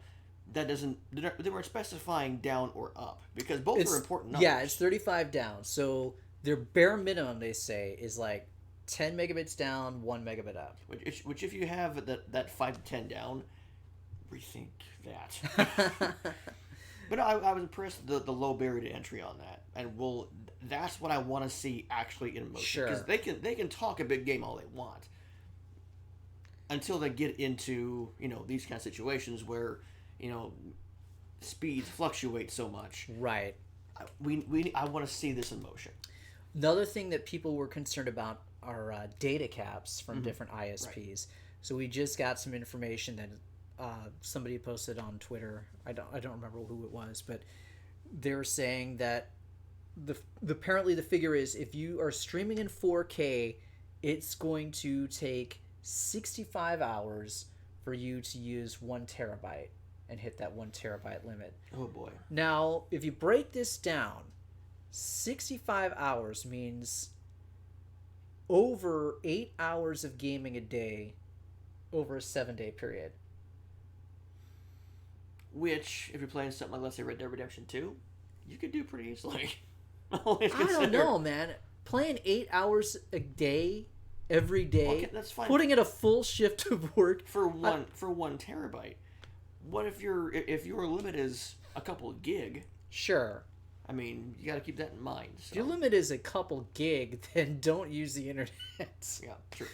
that doesn't... They weren't specifying down or up, because both are important numbers. Yeah, it's 35 down. So their bare minimum, they say, is like 10 megabits down, 1 megabit up. Which if you have that 5 to 10 down, rethink that. But I was impressed with the low barrier to entry on that, and that's what I want to see actually in motion. Sure. Because they can talk a big game all they want, until they get into these kind of situations where speeds fluctuate so much. Right. I want to see this in motion. Another thing that people were concerned about are data caps from different ISPs. Right. So we just got some information that somebody posted on Twitter. I don't remember who it was, but they were saying that apparently the figure is, if you are streaming in 4K, it's going to take 65 hours for you to use 1 terabyte and hit that 1 terabyte limit. Oh boy. Now, if you break this down, 65 hours means over 8 hours of gaming a day over a 7-day period. Which, if you're playing something like, let's say, Red Dead Redemption 2, you could do pretty easily. I don't know, man. Playing 8 hours a day, every day, okay, that's fine. Putting in a full shift of work for 1 terabyte. What if your limit is a couple of gig? Sure. I mean, you got to keep that in mind. So. If your limit is a couple gig, then don't use the internet. Yeah, true.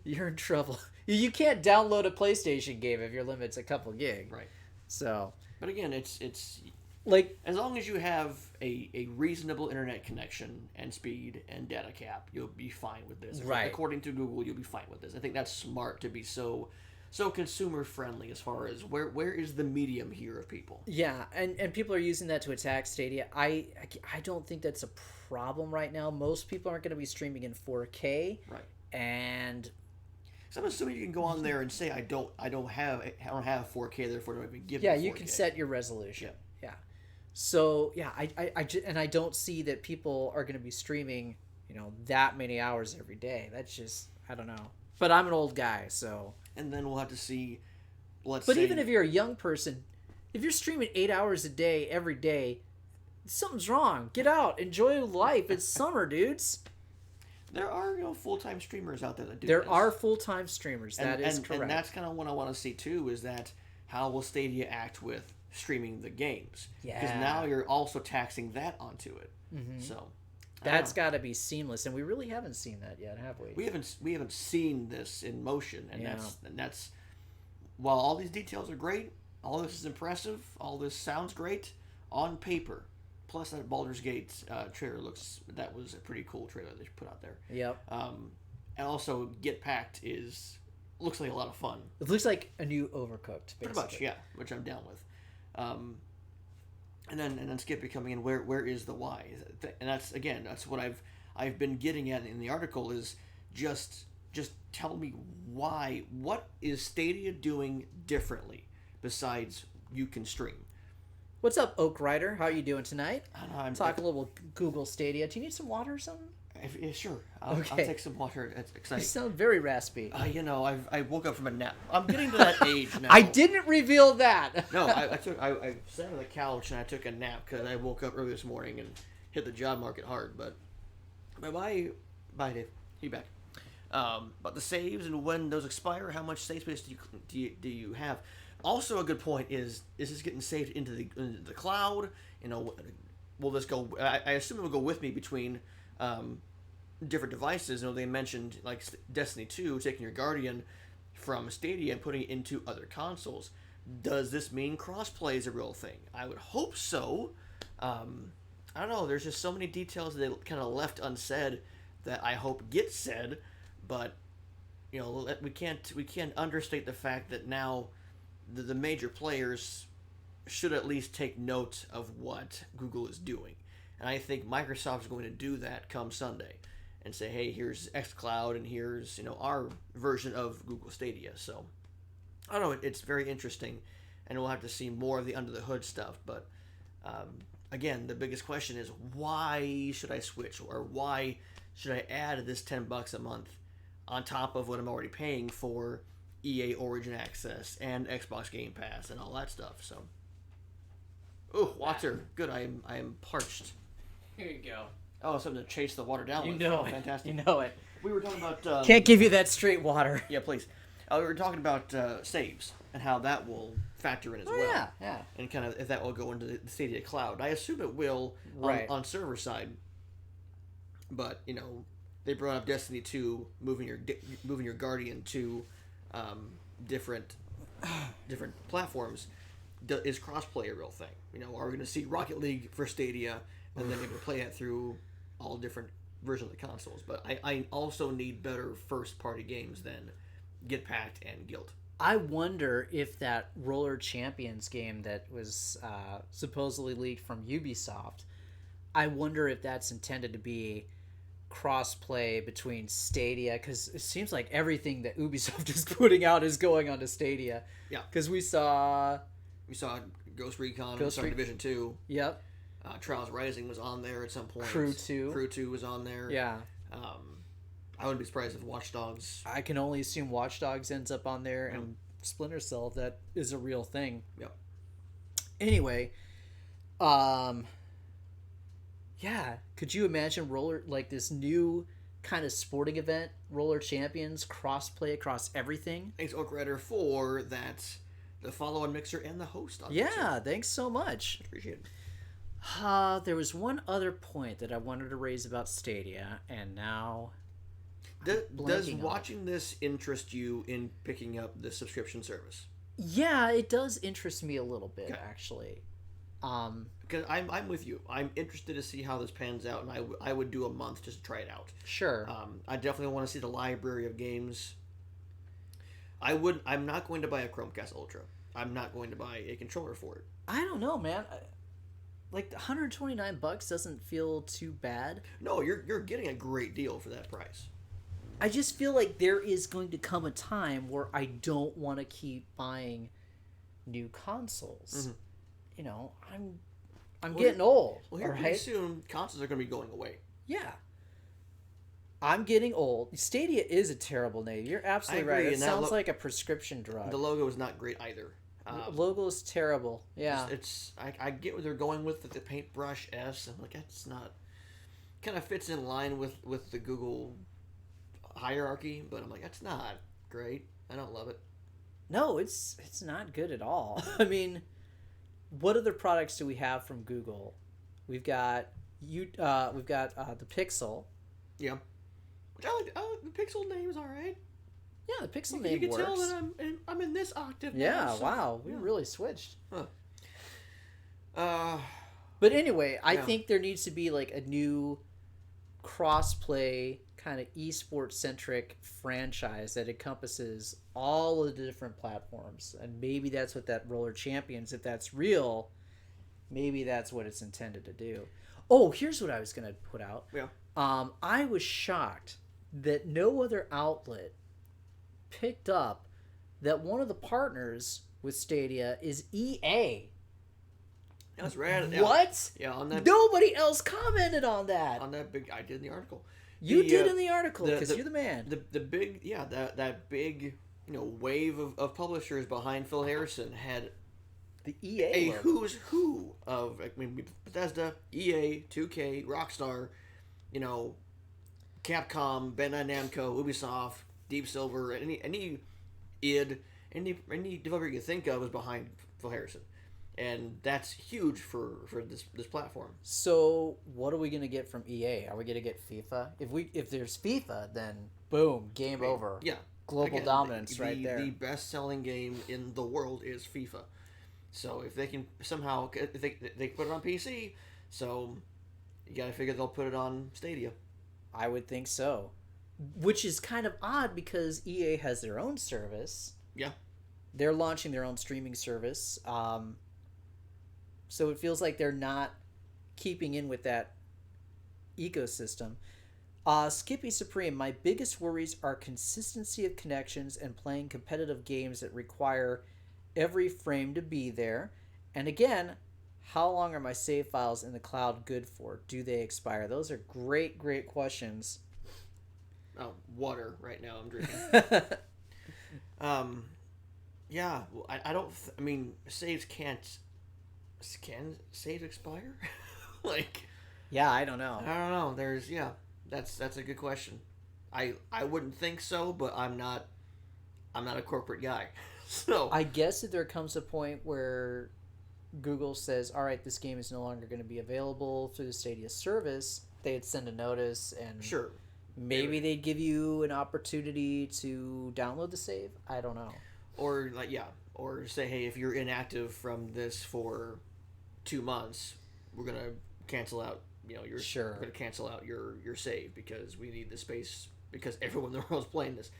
You're in trouble. You can't download a PlayStation game if your limit's a couple gig. Right. So. But again, it's Like, as long as you have a reasonable internet connection and speed and data cap, you'll be fine with this. Right. According to Google, you'll be fine with this. I think that's smart to be so consumer friendly as far as where is the medium here of people. yeah, and people are using that to attack Stadia. I don't think that's a problem right now. Most people aren't going to be streaming in 4K. Right. And So I'm assuming you can go on there and say I don't have 4K, therefore don't even give. yeah, me 4K. you can set your resolution. Yeah. Yeah. So yeah, I don't see that people are going to be streaming, that many hours every day. That's just, I don't know. But I'm an old guy, so. And then we'll have to see. But even if you're a young person, if you're streaming 8 hours a day every day, something's wrong. Get out, enjoy life. It's summer, dudes. there are full-time streamers out there that do. There this. are full-time streamers. That is correct. And that's kind of what I want to see too. Is that how will Stadia act with streaming the games? Yeah. Because now you're also taxing that onto it. Mm-hmm. So that's got to be seamless, and we really haven't seen that yet, have we? We haven't seen this in motion, and that's while all these details are great, all this is impressive, all this sounds great on paper. Plus that Baldur's Gate trailer that was a pretty cool trailer they put out there. Yep. And also Get Packed looks like a lot of fun. It looks like a new Overcooked, basically. Pretty much, yeah, which I'm down with. And then Skippy coming in. Where is the why? And that's what I've been getting at in the article is just tell me why. What is Stadia doing differently besides you can stream? What's up, Oak Rider? How are you doing tonight? I don't know. Talk a little Google Stadia. Do you need some water or something? Yeah, sure. I'll take some water. It's exciting. You sound very raspy. I woke up from a nap. I'm getting to that age now. I didn't reveal that. No, I sat on the couch and I took a nap because I woke up early this morning and hit the job market hard. But bye, Dave. You back? But the saves and when those expire, how much save space do you have? Also, a good point is this getting saved into the cloud? Will this go? I assume it will go with me between different devices. They mentioned like Destiny 2 taking your Guardian from Stadia and putting it into other consoles. Does this mean crossplay is a real thing? I would hope so. I don't know. There's just so many details that they kind of left unsaid that I hope get said, but we can't understate the fact that now the major players should at least take note of what Google is doing. And I think Microsoft is going to do that come Sunday and say, hey, here's xCloud and here's our version of Google Stadia. So I don't know, it's very interesting, and we'll have to see more of the under the hood stuff. But again, the biggest question is why should I switch, or why should I add this $10 a month on top of what I'm already paying for EA Origin Access and Xbox Game Pass and all that stuff. So, water, good. I am parched. Here you go. Oh, something to chase the water down with. It. Fantastic. You know it. We were talking about. Can't give you that straight water. Yeah, please. We were talking about saves and how that will factor in as well. Yeah. And kind of if that will go into the Stadia Cloud. I assume it will on server side. But they brought up Destiny 2, moving your Guardian to different platforms. Is crossplay a real thing? Are we going to see Rocket League for Stadia, and then able to play it through all different versions of the consoles? But I also need better first-party games than Get Packed and Guild. I wonder if that Roller Champions game that was supposedly leaked from Ubisoft, I wonder if that's intended to be cross-play between Stadia, because it seems like everything that Ubisoft is putting out is going onto Stadia. Yeah. Because we saw Ghost Recon, Division 2. Yep. Trials Rising was on there at some point. Crew 2 was on there. Yeah. I wouldn't be surprised if Watch Dogs. I can only assume Watch Dogs ends up on there, and Splinter Cell, if that is a real thing. Yep. Anyway, yeah, could you imagine this new kind of sporting event, Roller Champions, cross-play across everything? Thanks, Oak Rider, for that, the follow-on mixer and the host. Yeah, thanks so much. Appreciate it. There was one other point that I wanted to raise about Stadia, and now... Does watching this interest you in picking up the subscription service? Yeah, it does interest me a little bit, actually. Because I'm with you. I'm interested to see how this pans out, and I would do a month just to try it out. Sure. I definitely want to see the library of games. I'm not going to buy a Chromecast Ultra. I'm not going to buy a controller for it. I don't know, man. Like $129 doesn't feel too bad. No, you're getting a great deal for that price. I just feel like there is going to come a time where I don't want to keep buying new consoles. Mm-hmm. You know, I'm getting old. Well, here right? pretty soon, consoles are going to be going away. Yeah. I'm getting old. Stadia is a terrible name. You're absolutely right. It sounds like a prescription drug. The logo is not great either. Logo is terrible. Yeah. I get where they're going with the paintbrush S. I'm like, that's not... Kind of fits in line with the Google hierarchy, but I'm like, that's not great. I don't love it. No, it's not good at all. I mean, what other products do we have from Google? We've got the Pixel. Yeah. Which I like. The Pixel name's all right. Yeah, the Pixel name works. You can tell that I'm in this octave now. Yeah, so, wow. We really switched. Huh. But anyway, I think there needs to be like a new cross-play kind of esports centric franchise that encompasses all of the different platforms, and maybe that's what that Roller Champions, if that's real, maybe that's what it's intended to do. Oh, here's what I was gonna put out. Yeah. I was shocked that no other outlet picked up that one of the partners with Stadia is EA. That's rad. Yeah. What? Yeah, on that. Nobody else commented on that. On that big, I did in the article. You did in the article because you're the man. The big, that big, wave of publishers behind Phil Harrison had the EA a logo. who's who of Bethesda, EA, 2K, Rockstar, Capcom, Bandai Namco, Ubisoft, Deep Silver, any id, any developer you can think of is behind Phil Harrison. And that's huge for this platform. So what are we gonna get from EA? Are we gonna get FIFA? If there's FIFA, then boom, game over. Yeah, global dominance right there. The best-selling game in the world is FIFA. So if they can somehow, if they put it on PC, so you gotta figure they'll put it on Stadia. I would think so, which is kind of odd because EA has their own service. Yeah, they're launching their own streaming service. So it feels like they're not keeping in with that ecosystem. Skippy Supreme, my biggest worries are consistency of connections and playing competitive games that require every frame to be there. And again, how long are my save files in the cloud good for? Do they expire? Those are great questions. Oh, water right now I'm drinking. Yeah, well, I don't. I mean, saves can't. Can saves expire? Yeah, I don't know. I don't know. That's a good question. I wouldn't think so, but I'm not a corporate guy. So I guess if there comes a point where Google says, all right, this game is no longer going to be available through the Stadia service, they'd send a notice and sure, maybe they'd give you an opportunity to download the save. I don't know. Or or say, hey, if you're inactive from this for 2 months, we're gonna cancel out. We're gonna cancel out your save because we need the space because everyone in the world's playing this.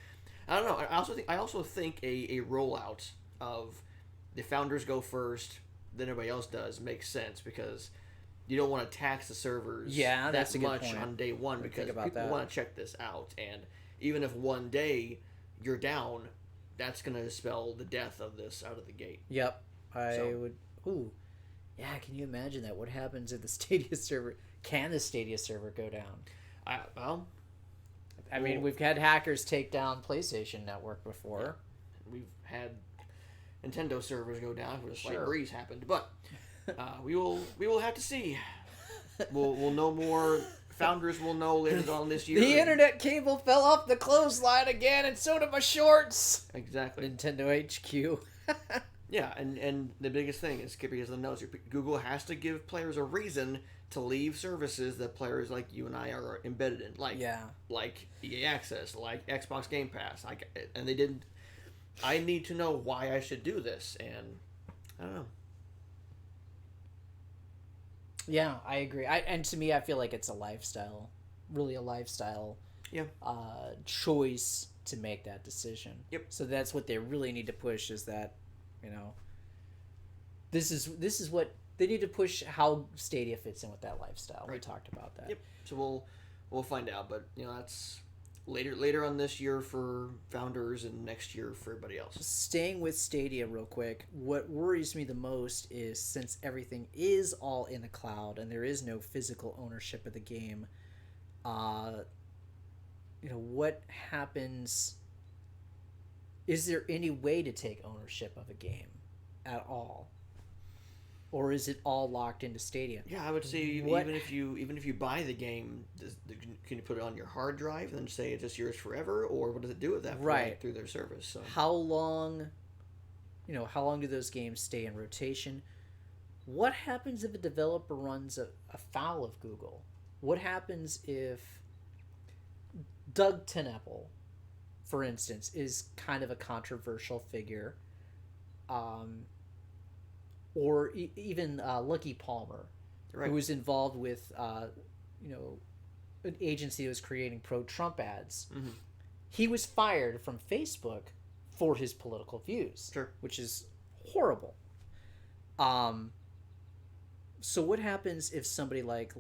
I don't know. I also think a rollout of the founders go first, then everybody else does makes sense because you don't want to tax the servers that's a good much point. On day one because people want to check this out, and even if one day you're down, that's going to spell the death of this out of the gate. Yep. I would. Ooh. Yeah, can you imagine that? What happens if the Stadia server... Can the Stadia server go down? I mean, we've had hackers take down PlayStation Network before. Yeah. We've had Nintendo servers go down when a slight breeze happened. But we will have to see. We'll know more... Founders will know later on this year. The internet cable fell off the clothesline again, and so did my shorts. Exactly. Nintendo HQ. Yeah, and the biggest thing is Skippy has the notes. Google has to give players a reason to leave services that players like you and I are embedded in, like EA Access, like Xbox Game Pass. And they didn't. I need to know why I should do this, and I don't know. Yeah, I agree. And to me, I feel like it's a lifestyle, really a lifestyle Yeah. choice to make that decision. Yep. So that's what they really need to push is that, you know, this is what they need to push how Stadia fits in with that lifestyle. Right. We talked about that. Yep. So we'll find out, but that's later on this year for founders and next year for everybody else. Staying with Stadia real quick, what worries me the most is since everything is all in the cloud and there is no physical ownership of the game, what happens? Is there any way to take ownership of a game at all? Or is it all locked into Stadia? Yeah, I would say even if you buy the game, can you put it on your hard drive and then say it's just yours forever, or what does it do with that point Right. through their service? So How long do those games stay in rotation? What happens if a developer runs afoul of Google? What happens if Doug Tenapple, for instance, is kind of a controversial figure, or even Lucky Palmer, right. who was involved with an agency that was creating pro-Trump ads. Mm-hmm. He was fired from Facebook for his political views, Sure. which is horrible. So what happens if somebody like,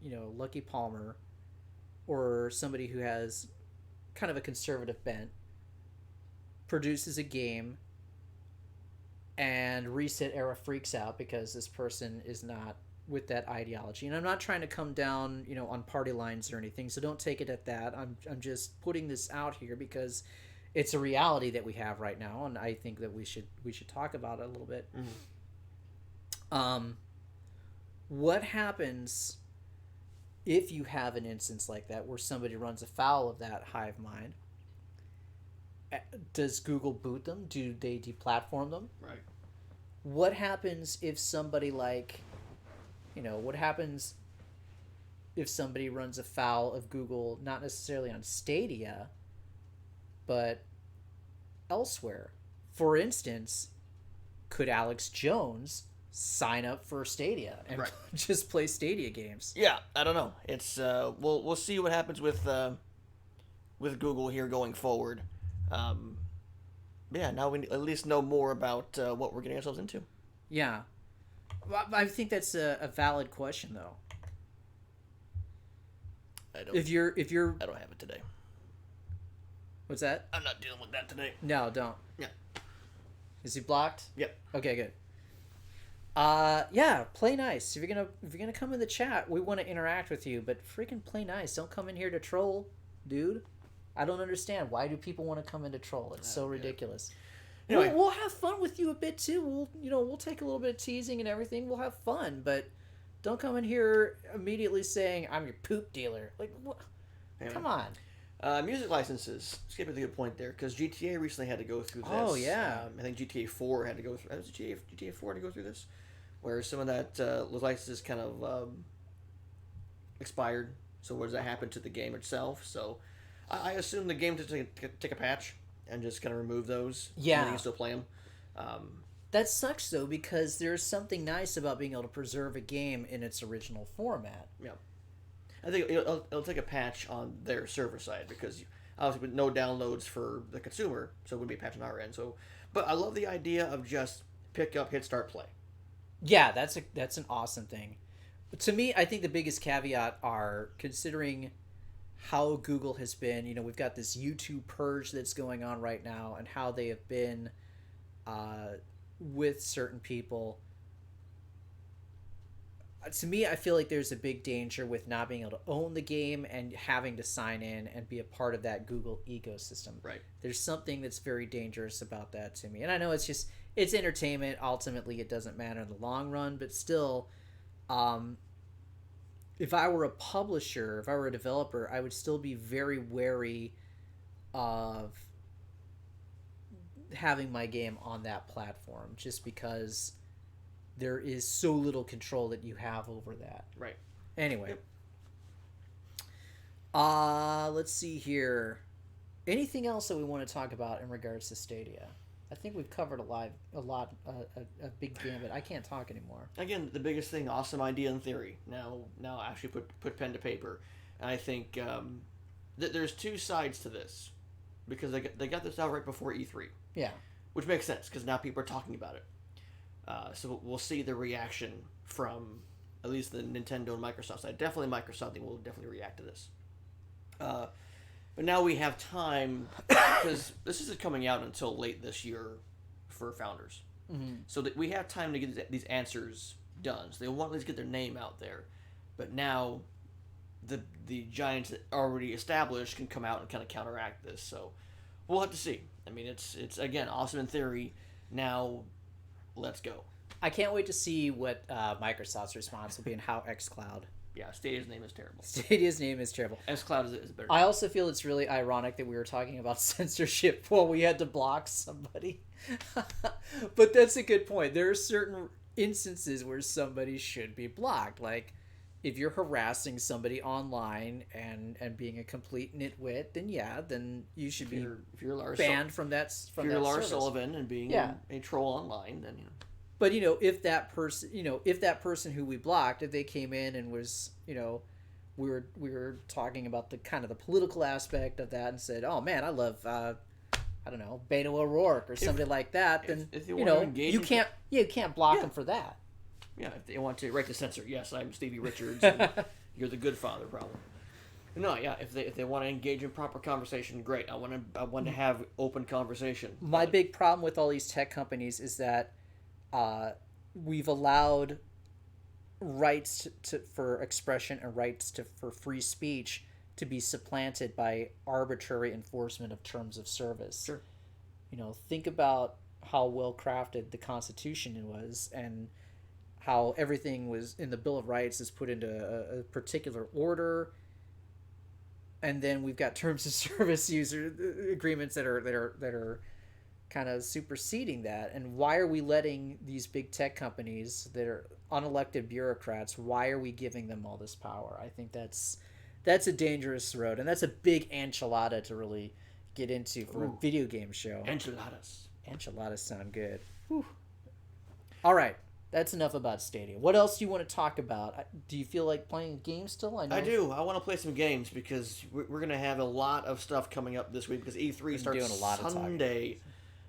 Lucky Palmer, or somebody who has kind of a conservative bent, produces a game and Reset Era freaks out because this person is not with that ideology? And I'm not trying to come down, on party lines or anything, so don't take it at that. I'm just putting this out here because it's a reality that we have right now, and I think that we should talk about it a little bit. Mm-hmm. What happens if you have an instance like that where somebody runs afoul of that hive mind? Does Google boot them? Do they deplatform them? Right. What happens if somebody what happens if somebody runs afoul of Google, not necessarily on Stadia, but elsewhere? For instance, could Alex Jones sign up for Stadia and Right. just play Stadia games? Yeah, I don't know. It's we'll see what happens with Google here going forward. Yeah, now we at least know more about what we're getting ourselves into. Yeah. Well, I think that's a valid question, though. I don't have it today. What's that? I'm not dealing with that today. No, don't. Yeah. Is he blocked? Yep. Okay, good. Yeah, play nice. If you're gonna come in the chat, we want to interact with you, but freaking play nice. Don't come in here to troll, dude. I don't understand. Why do people want to come in to troll? It's so ridiculous. Anyway. We'll have fun with you a bit too. We'll take a little bit of teasing and everything. We'll have fun, but don't come in here immediately saying I'm your poop dealer. Like, what? Anyway. Come on. Music licenses. Skipping to a good point there, because GTA recently had to go through this. Oh, yeah. I think GTA 4 had to go through. Was it GTA 4 had to go through this, where some of that those licenses kind of expired. So what does that happen to the game itself? So I assume the game to take a patch and just kind of remove those. Yeah. And you can still play them. That sucks though, because there's something nice about being able to preserve a game in its original format. Yeah. I think it'll take a patch on their server side, because obviously with no downloads for the consumer, so it wouldn't be a patch on our end. So, but I love the idea of just pick up, hit start, play. Yeah, that's an awesome thing. But to me, I think the biggest caveat are considering how Google has been. We've got this YouTube purge that's going on right now, and how they have been with certain people. To me, I feel like there's a big danger with not being able to own the game and having to sign in and be a part of that Google ecosystem. Right. There's something that's very dangerous about that to me. And I know it's entertainment. Ultimately, it doesn't matter in the long run, but still, if I were a publisher, if I were a developer, I would still be very wary of having my game on that platform, just because there is so little control that you have over that. Right. Anyway. Yep. Let's see here. Anything else that we want to talk about in regards to Stadia? I think we've covered a big gambit. I can't talk anymore. Again, the biggest thing, awesome idea in theory. Now actually put pen to paper. And I think that there's two sides to this, because they got this out right before E3. Yeah. Which makes sense, because now people are talking about it. So we'll see the reaction from at least the Nintendo and Microsoft side. Definitely Microsoft will definitely react to this. But now we have time, because this isn't coming out until late this year for Founders. Mm-hmm. So that we have time to get these answers done. So they want to at least get their name out there. But now the giants that are already established can come out and kind of counteract this. So we'll have to see. I mean, it's again, awesome in theory. Now, let's go. I can't wait to see what Microsoft's response will be and how xCloud. Yeah, Stadia's name is terrible. Stadia's name is terrible. xCloud is better. I also feel it's really ironic that we were talking about censorship while we had to block somebody. But that's a good point. There are certain instances where somebody should be blocked. Like, if you're harassing somebody online and being a complete nitwit, then you should be if you're Lars banned from that. If you're Lars Sullivan and being a troll online, then But if that person who we blocked, if they came in and was, we were talking about the kind of the political aspect of that and said, "Oh man, I love I don't know, Beto O'Rourke or somebody like that," then if you can't block them for that. Yeah, if they want to write to censor, yes, I'm Stevie Richards, and you're the good father, probably. No, yeah, if they want to engage in proper conversation, great. I want to have open conversation. My big problem with all these tech companies is that we've allowed rights for expression and rights for free speech to be supplanted by arbitrary enforcement of terms of service. Sure. Think about how well crafted the Constitution was and how everything was in the Bill of Rights is put into a particular order, and then we've got terms of service user agreements that are kind of superseding that. And why are we letting these big tech companies that are unelected bureaucrats, why are we giving them all this power? I think that's a dangerous road, and that's a big enchilada to really get into for a video game show. Enchiladas sound good. Whew. All right, that's enough about Stadia. What else do you want to talk about? Do you feel like playing a game still? I do. I want to play some games because we're going to have a lot of stuff coming up this week because E3 starts doing a lot Sunday.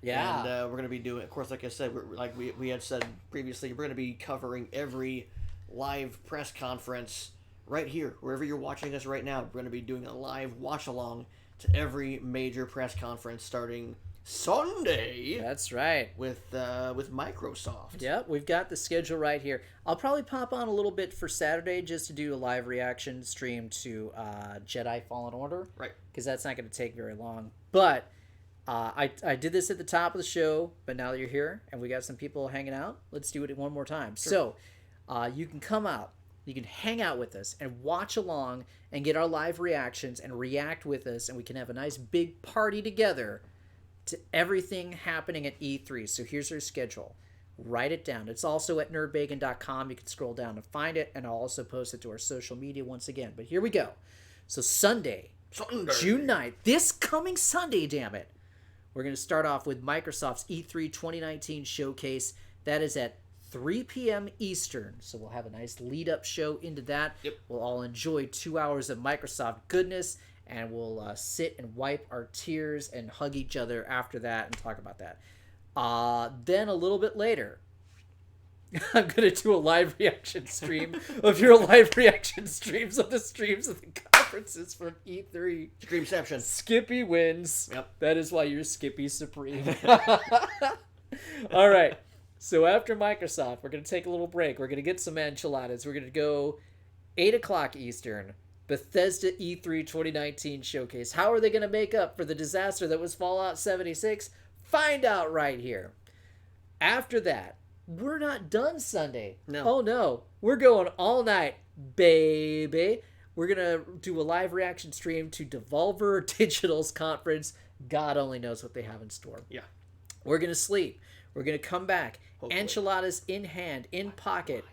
Yeah. And we're going to be doing, of course, like I said, we had said previously, we're going to be covering every live press conference right here, wherever you're watching us right now. We're going to be doing a live watch-along to every major press conference starting Sunday. That's right. With Microsoft. Yep, we've got the schedule right here. I'll probably pop on a little bit for Saturday just to do a live reaction stream to Jedi Fallen Order. Right. Because that's not going to take very long. But I did this at the top of the show, but now that you're here and we got some people hanging out, let's do it one more time. Sure. So you can come out. You can hang out with us and watch along and get our live reactions and react with us, and we can have a nice big party together to everything happening at E3. So here's our schedule. Write it down. It's also at nerdbacon.com. You can scroll down and find it, and I'll also post it to our social media once again. But here we go. So Sunday, June 9th, this coming Sunday, damn it, we're going to start off with Microsoft's E3 2019 showcase. That is at 3 p.m. Eastern. So we'll have a nice lead-up show into that. Yep. We'll all enjoy 2 hours of Microsoft goodness, and we'll sit and wipe our tears and hug each other after that and talk about that. Then a little bit later, I'm going to do a live reaction stream of your live reaction streams of the conferences from E3. Streamception. Skippy wins. Yep. That is why you're Skippy Supreme. All right. So after Microsoft, we're going to take a little break. We're going to get some enchiladas. We're going to go 8 o'clock Eastern. Bethesda E3 2019 showcase. How are they going to make up for the disaster that was Fallout 76? Find out right here. After that, we're not done Sunday. No. Oh no. We're going all night, baby. We're going to do a live reaction stream to Devolver Digital's conference. God only knows what they have in store. Yeah. We're going to sleep. We're going to come back. Hopefully. Enchiladas in hand, in pocket.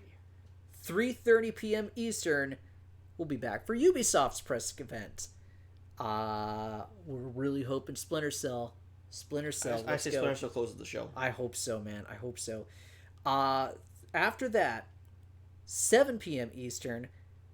3:30 p.m. Eastern. We'll be back for Ubisoft's press event. We're really hoping Splinter Cell Splinter Cell. I say Splinter Cell closes the show. I hope so, man. I hope so. After that, 7 p.m. Eastern,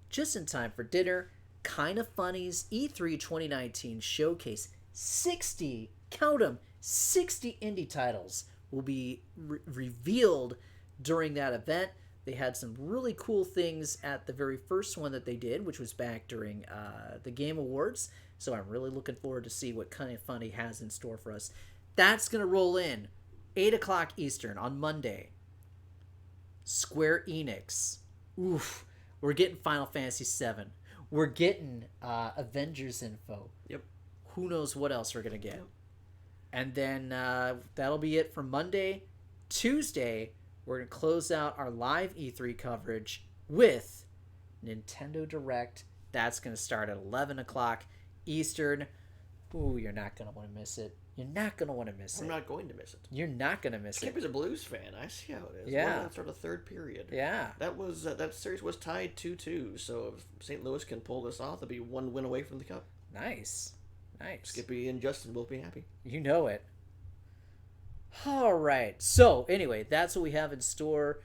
just in time for dinner, Kinda Funny's E3 2019 showcase. 60, count them, 60 indie titles will be revealed during that event. They had some really cool things at the very first one that they did, which was back during the Game Awards. So I'm really looking forward to see what Kinda Funny has in store for us. That's going to roll in 8 o'clock Eastern on Monday. Square Enix. Oof. We're getting Final Fantasy VII. We're getting Avengers info. Yep. Who knows what else we're going to get. Yep. And then that'll be it for Monday. Tuesday, we're going to close out our live E3 coverage with Nintendo Direct. That's going to start at 11 o'clock Eastern. Ooh, you're not going to want to miss it. You're not going to want to miss it. I'm not going to miss it. You're not going to miss Skip it. is a Blues fan. I see how it is. Yeah. That's sort of third period. Yeah. That series was tied 2-2, so if St. Louis can pull this off, they'll be one win away from the cup. Nice. Skippy and Justin will be happy. You know it. All right. So, anyway, that's what we have in store.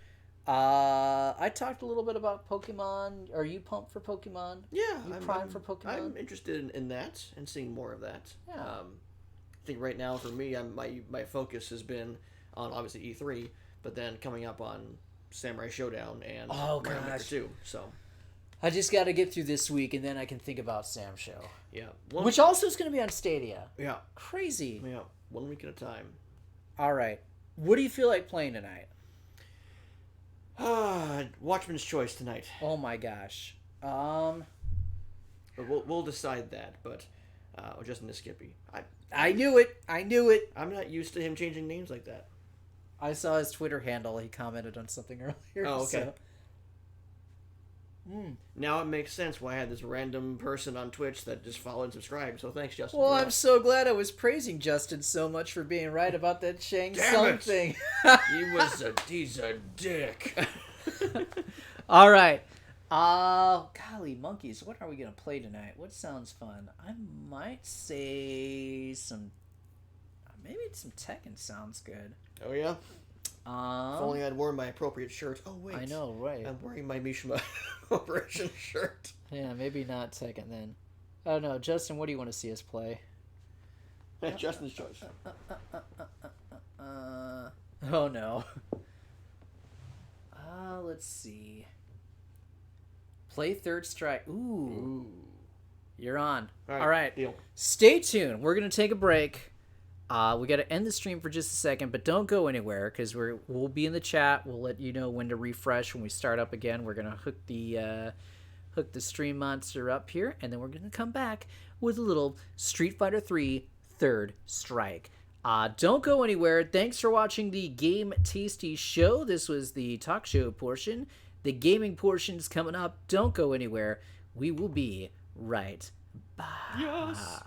I talked a little bit about Pokemon. Are you pumped for Pokemon? Yeah. I'm primed for Pokemon? I'm interested in that and seeing more of that. Yeah. I think right now for me, my focus has been on obviously E3, but then coming up on Samurai Showdown and Mario Maker 2. So I just got to get through this week, and then I can think about Sam Show. Yeah. Which also is going to be on Stadia. Yeah. Crazy. Yeah. 1 week at a time. All right. What do you feel like playing tonight? Watchman's Choice tonight. Oh my gosh. But we'll decide that. But Justin is Skippy. I knew it. I'm not used to him changing names like that. I saw his Twitter handle. He commented on something earlier. Oh, okay. So. Now it makes sense why I had this random person on Twitch that just followed and subscribed. So thanks, Justin. Well, I'm so glad I was praising Justin so much for being right about that Shang Tsung thing. He's a dick. All right. Golly monkeys, what are we gonna play tonight? What sounds fun? I might say maybe some Tekken sounds good. Oh yeah. If only I'd worn my appropriate shirt. Oh wait. I know, right? I'm wearing my Mishima Operation shirt. Yeah, maybe not Tekken then. I don't know, Justin. What do you want to see us play? Justin's choice. Oh no. Let's see. Play Third Strike. Ooh. You're on. All right. Deal. Stay tuned. We're going to take a break. We got to end the stream for just a second, but don't go anywhere because we'll be in the chat. We'll let you know when to refresh when we start up again. We're going to hook the stream monster up here, and then we're going to come back with a little Street Fighter 3 Third Strike. Don't go anywhere. Thanks for watching the Game Tasty show. This was the talk show portion. The gaming portion's coming up. Don't go anywhere. We will be right back. Yes.